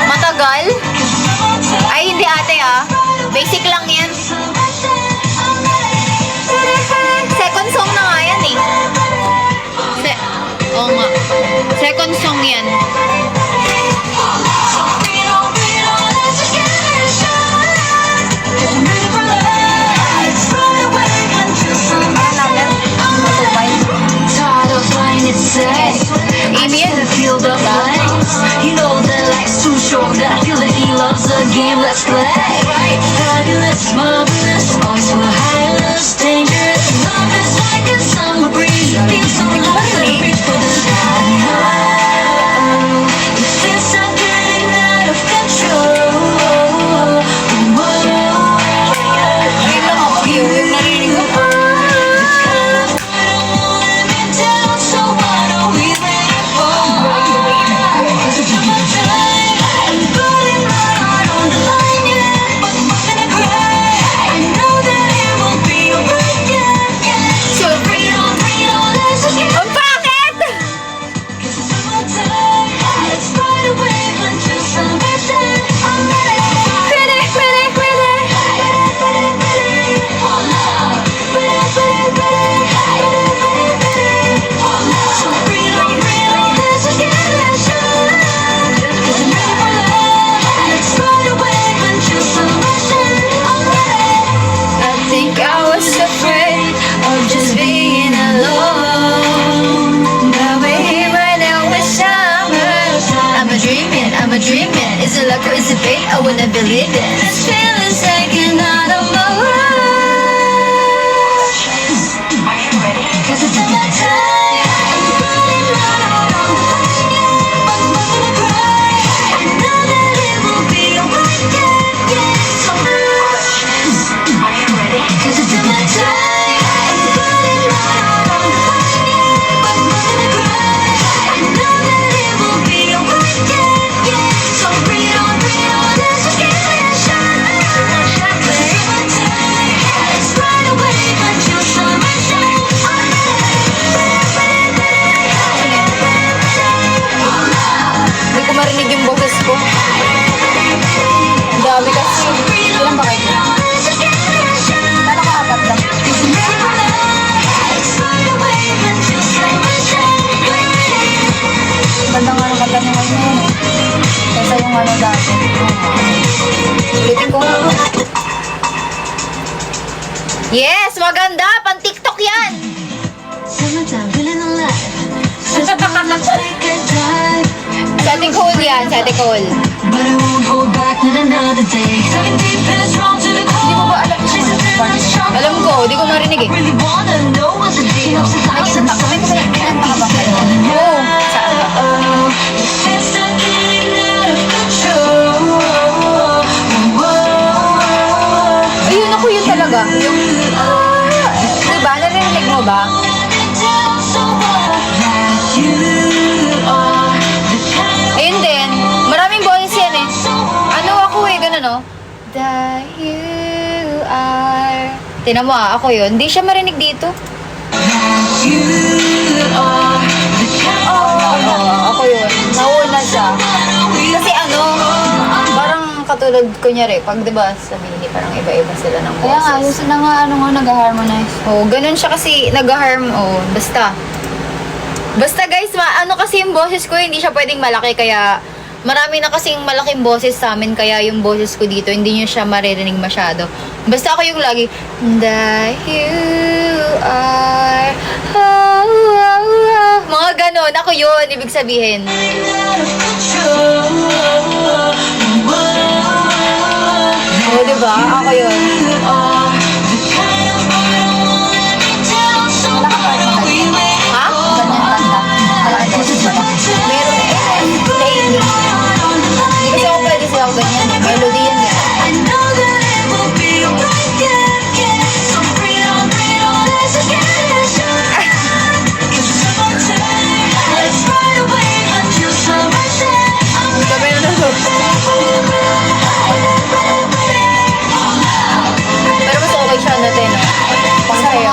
Matagal? Ay, hindi ate ah. Basic lang yan. Second song na nga yan eh. Oo nga. Second song yan. Amy, feel the flames. You know that life's too short. That I feel that he loves the game. Let's play. Fabulous, marvelous, always so highless, dangerous. Love is like a summer breeze. Feels so good to reach for the sky. If it's a feeling out of control. Ayun lang ako yun. Yung narinig ko. Yes! Maganda! Pan-TikTok yan! Summertime, feeling alive. Just wanna take a dive. Sa Ate Cole yan, sa Ate Cole. But I won't hold back, not another day. Diving deep and strong to the core. Hindi mo ba alam yung Chasing through the sharp. Alam ko, di ko marinig eh. Really wanna know what's the deal. Like some sunset and we feeling Oo. oh, it's not getting out of control. Whoa. Ayun ako yun talaga. Yung, diba? Narinig mo ba? Ayun din. Maraming boses yan eh. Ano ako eh, ganun no? That you are... Tingnan mo ako yun. Hindi siya marinig dito. Oo, ako yun. Nauna siya. Kasi ano, parang katulad kunyari, pag diba sabihin parang iba-iba sila ng boses. Kaya nga, gusto na nga, nag-harmonize. Oo, ganun siya kasi nag-harm. Oo, basta. Basta guys, ano kasi yung boses ko, hindi siya pwedeng malaki, kaya marami na kasing malaking boses sa amin, kaya yung boses ko dito, hindi nyo siya maririnig masyado. Basta ako yung lagi, that you are, oh, oh, oh. Mga ganon, ako yun, ibig sabihin. Oo, diba? Ako yun. Ha? Meron eh. Lately. Hindi kasi ako pwede sila ako ganyan eh. Melody yan eh. I know that it will be alright, yeah. So bring it on, let's get it started. 'Cause it's summertime, let's ride away until summertime. Sabi na naman. Pero mas okay siya natin. Pasaya.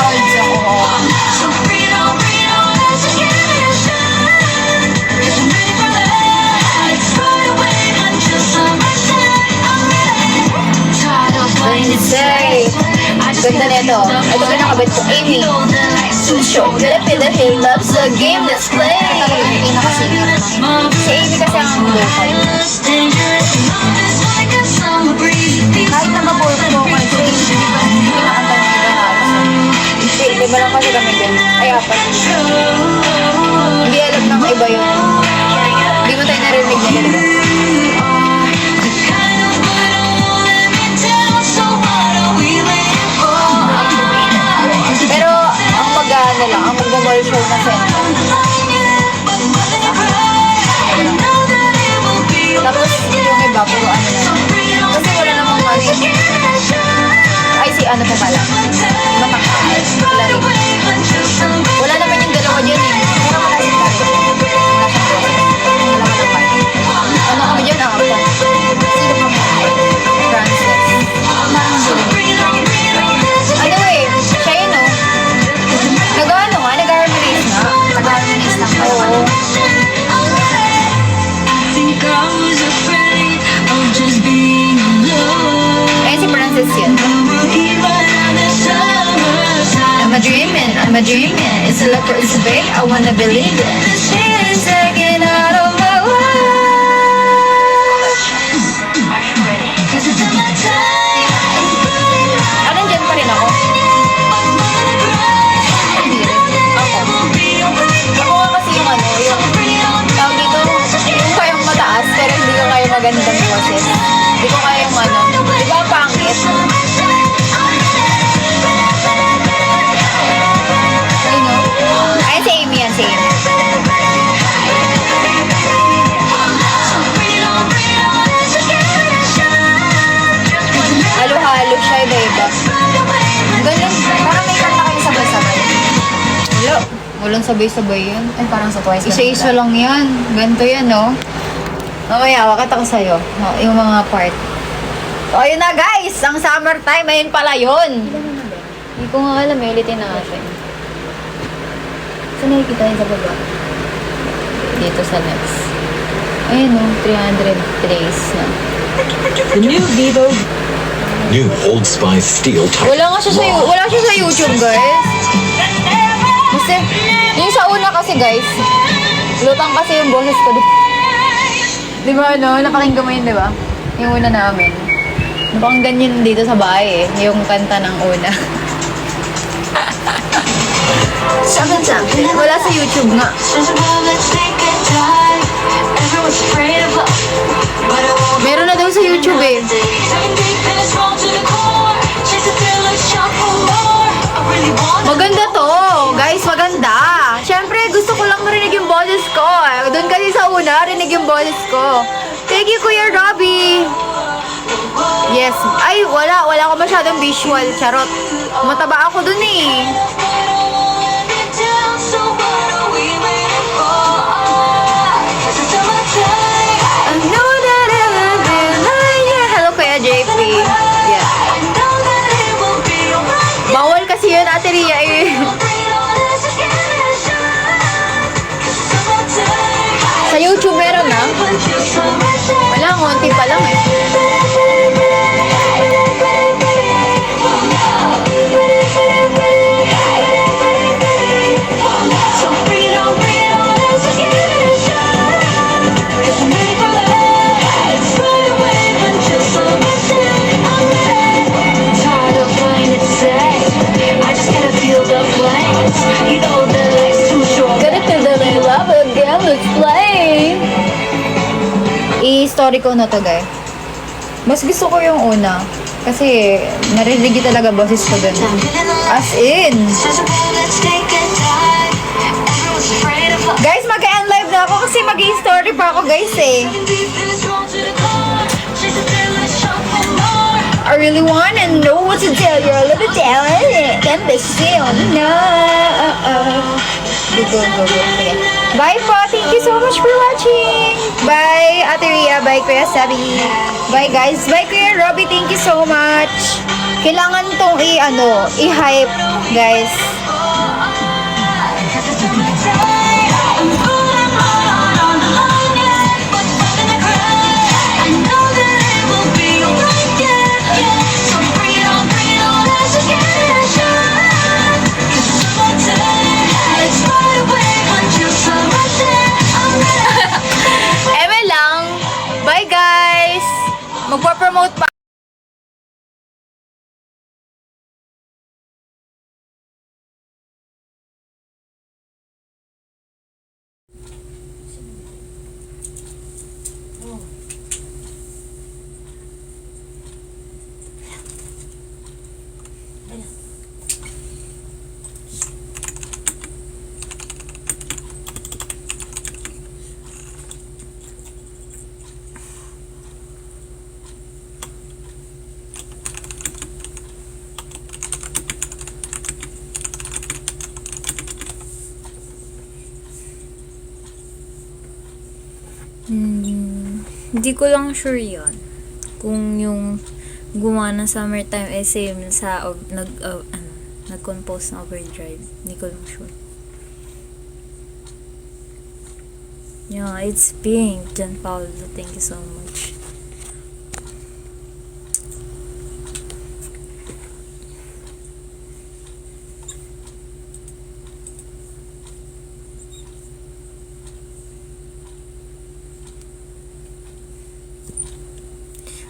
So bring it on, let's get it started. 'Cause I'm ready for that. Let's ride away until summertime. I'm ready. Tired of playing it safe. I just Ganda can't nito. feel the Ito ba nakabit ko? Amy. You know that life's too short. That he loves the game, let's play. Si Amy kasi ang local. Kahit na mag-vocal siya, hindi kinakanta ng iba halos. Hindi, iba lang kasi kami din. Ay, apat. Hindi alam ng iba yun. Hindi mo tayo narinig niya, di ba? Pero, ang mag-ano lang, ang mag-mall show na center. Tapos, yung iba, puro ano na. Kasi wala namang mali. Ay, si ano pa pala. Matakal. Wala rin. Wala naman yung dalawa dyan eh. Pero wala si Kari. Wala siyang boses. Wala ka naman. Ano kami dyan? Ang apa. Sino pa mo? Frances. Ano eh, siya yun oh. Nag-ano nga, nag-harmonize nga. Nag-harmonize lang kayo. Oo. Think I was afraid of just being alone. Ayun si Frances yun. I'm a dreaming. It's a love for it's a babe. I wanna believe it. This shit is taking out of my life. Ano, dyan pa rin ako? Hindi rin. Ako nga kasi yung ano, yung tawag dito, yung kayang mataas, pero hindi ko kaya magandang boses. Hindi ko kaya yung ano, di ba ang pangit? Ayun o. Ay, si Amy yan, si Amy. Halo-halo siya, iba-iba. Ganun, Parang may kanta kayo sabay-sabay. wala. Walang sabay-sabay yan. Ay, parang sa twice. Isa-isa lang yan. Ganito yan, no? Mamaya, wakita ko sa'yo. Yung mga part. So, ayun na guys! Ang summertime, ayun pala yun. Hindi ko nga alam, ulitin na natin. Saan nakikita yun sa baba? Dito sa next. Ayun, no? 300 plays na. The new Vivo. New Old Spice Steel Type. Wala siya sa YouTube, guys. Kasi, yung sa una kasi, guys, lutang kasi yung boses ko. Di ba, no? Napakinggan mo yun, di ba? Yung una namin. Napakinggan yun dito sa bahay, eh. Yung kanta ng una. Wala sa YouTube nga. Since above, let's take a dive. Everyone's afraid of love, but it won't be Meron na daw sa YouTube eh. Diving deep and it's wrong to the core. Chase the thrill, let's shout for more. I really want Maganda to. Guys, maganda. Siyempre, gusto ko lang marinig yung boses ko. Doon kasi sa una, rinig yung boses ko. Thank you, Kuya Robbie. Yes. Ay, wala. Wala ko masyadong visual. Charot. Mataba ako dun eh. down, so what are we waiting for? Cause it's my time. I know that I will be like you. Hello, Kuya JP. Yeah. I know that it will be alright. Bawal kasi yun, Ate Ria eh. Bring it on, let's just give it a shot. Cause it's my time. Sa YouTube meron na. Until summertime. Wala, ngunti pa lang eh. So bring it on, let's just give it a shot. Cause I'm ready for love. Let's ride away until summertime. I'm ready. Tired of playing it safe. I just gotta feel the flames. You know that life's too short. Gonna to the love again, let's play! I-story ko na to, guys. Mas gusto ko yung una. Kasi, narinig talaga boses ko dun. As in! Since above, let's take a dive. Everyone's afraid of love. Guys, mag-end live na ako kasi mag-i-story pa ako, guys eh. Deep and it's wrong to the core. Chase the thrill, let's shout for more. I really wanna know what to tell you. A little talent. And the still no. Go. Sige. Bye po. Thank you so much for watching. Bye, Ate Ria. Bye, Kuya Sabi. Bye, guys. Bye, Kuya Robbie. Thank you so much. Kailangan tong i-hype, guys. Cause it's my time. I'm pulling hard on the line, yeah, but nothing to cry. I know that it will be alright, yeah. So bring it on, let's just give it a shot. Cause it's my time. Let's ride away until summertime. I'm ready. Eme lang. Bye, guys. Magpa-promote pa. Hindi ko lang sure yon kung yung gumawa ng Summertime eh same sa nag-compose ng Overdrive. Hindi ko lang sure. Yeah, it's Pink. John Paulo, thank you so much.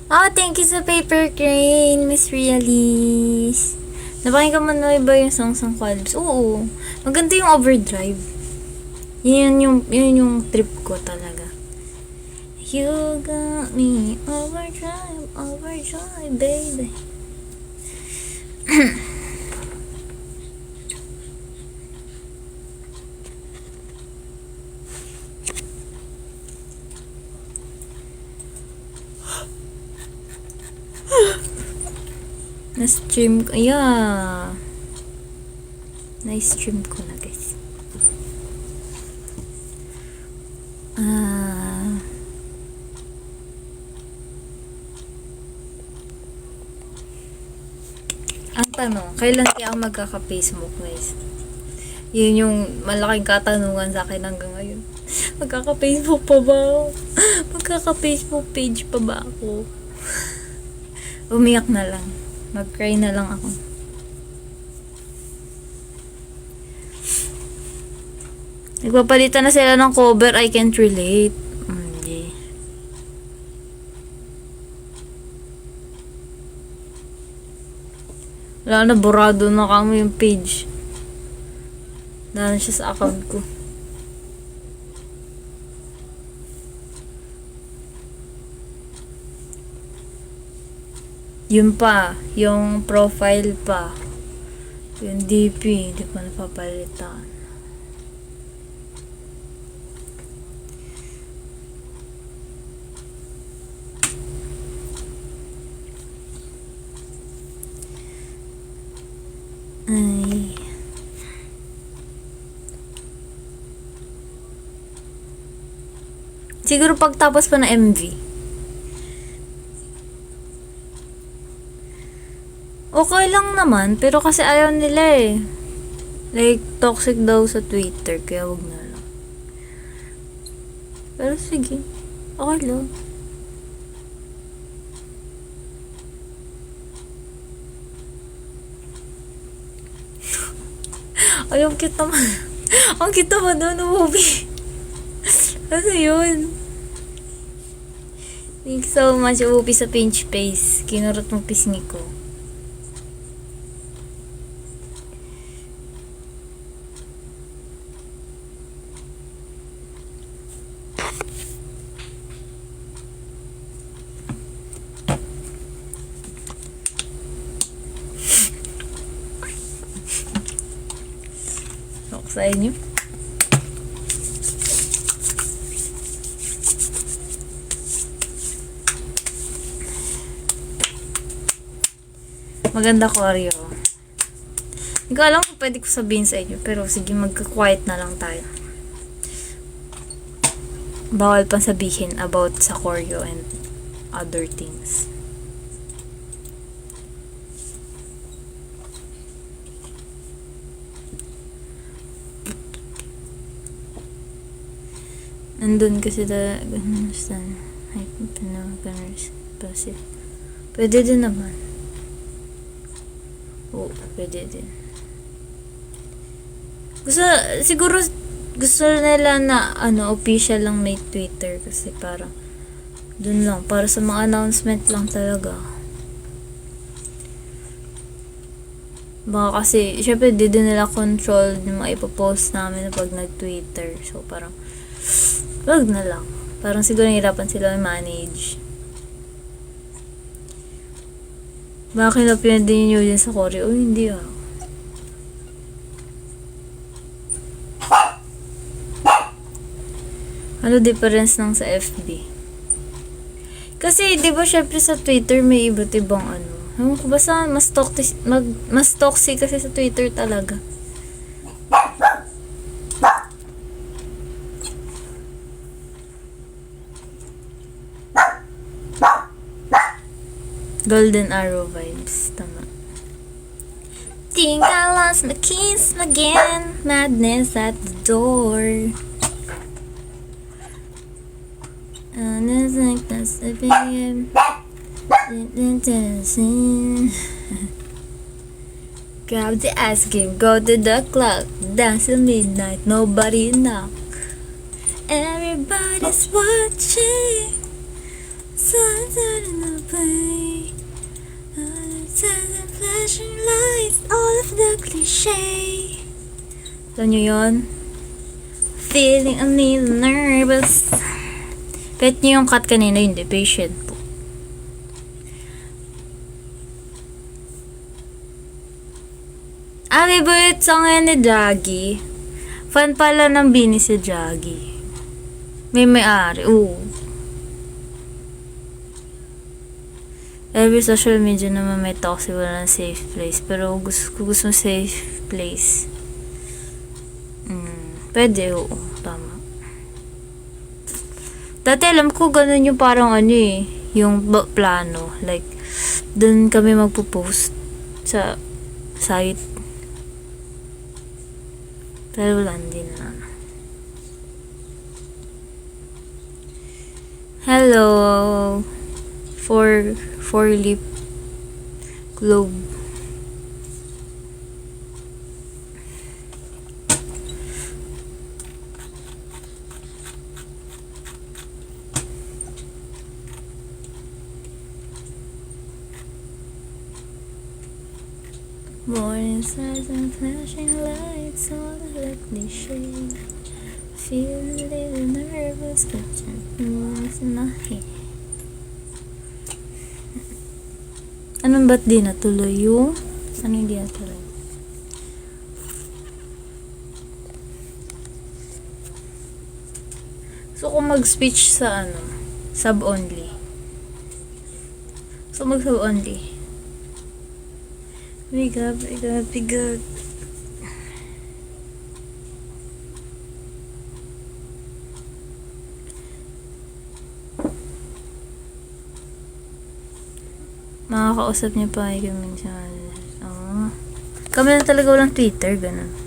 Oh, thank you sa Paper Crane, Miss Realis. Napakinggan mo na ba yung songs ng Qualbs? Oo. Maganda yung Overdrive. Yun yung trip ko talaga. You got me overdrive, baby. Na-stream ko. Yeah. Na-stream ko na, guys. Ang tanong, kailan kaya ako magkaka-Facebook, guys? Yun yung malaking katanungan sa akin hanggang ngayon. Magkaka-Facebook pa ba ako? Magkaka-Facebook page pa ba ako? Umiyak na lang. Mag-cry na lang ako. Nagpapalitan na sila ng cover. I can't relate. Hindi. Wala na, burado na kami yung page. Naroon siya sa account ko. Yun pa, yung profile pa. Yung DP, hindi pa napapalitan. Ay. Siguro pagtapos pa ng MV. Okay lang naman, pero kasi ayaw nila eh. Like, toxic daw sa Twitter, kaya wag na lang. Pero sige, okay lang. Ay, ang cute naman. Ang cute naman doon ng movie. Ano yun? Thank you so much, Upi, sa pinch face. Kinurot mo pisngi ko. Ako sa inyo. Maganda choreo. Hindi ko alam kung pwede ko sabihin sa inyo, pero sige, magka-quiet na lang tayo. Bawal pang sabihin about sa choreo and other things. Nandun kasi understand. Pwede din naman. Oo, pwede din. Siguro gusto nila na official lang may Twitter kasi parang dun lang, para sa mga announcement lang talaga. Baka kasi, syempre di din nila control yung mga ipopost namin pag nag-Twitter. So parang wag na lang. Parang siguro nahirapan sila i-manage. Bakit na pinadin nyo din sa choreo? Oh, hindi ah. Ano difference ng sa FB? Kasi, di ba syempre sa Twitter may iba't ibang ano. Ewan ko, basta mas toxic kasi sa Twitter talaga. Golden Arrow vibes. Tama. Think I lost my keys again. Madness at the door. And it's like that's the big grab the ice cream, go to the club, dance till midnight, nobody knock. Everybody's watching. Sun's in the play. All the flashing lights, all of the cliche. Alam nyo yun? Feeling a little nervous. Pet nyo yung cut kanina, hindi patient po. Favorite song yan ni Jaggy. Fan pala ng Bini si Jaggy. May-ari, oo. Every social media naman may toxic, wala ng safe place. Pero gusto safe place. Pwede, oo. Tama. Dati alam ko ganun yung parang yung plano. Like, dun kami magpo-post sa site. Pero wala, hindi na. Hello. Four lip globe. Morning stars and flashing lights, all of the cliche. Feel a little nervous, but it's not here. Anong ba't di natuloy yung? Ano hindi natuloy? So, kung mag-speech sa ano, sub-only. So, mag-sub-only. Big up, big up, big up. Makakausap niya pa kami minsan. Oo. Kami na talaga walang Twitter, ganun.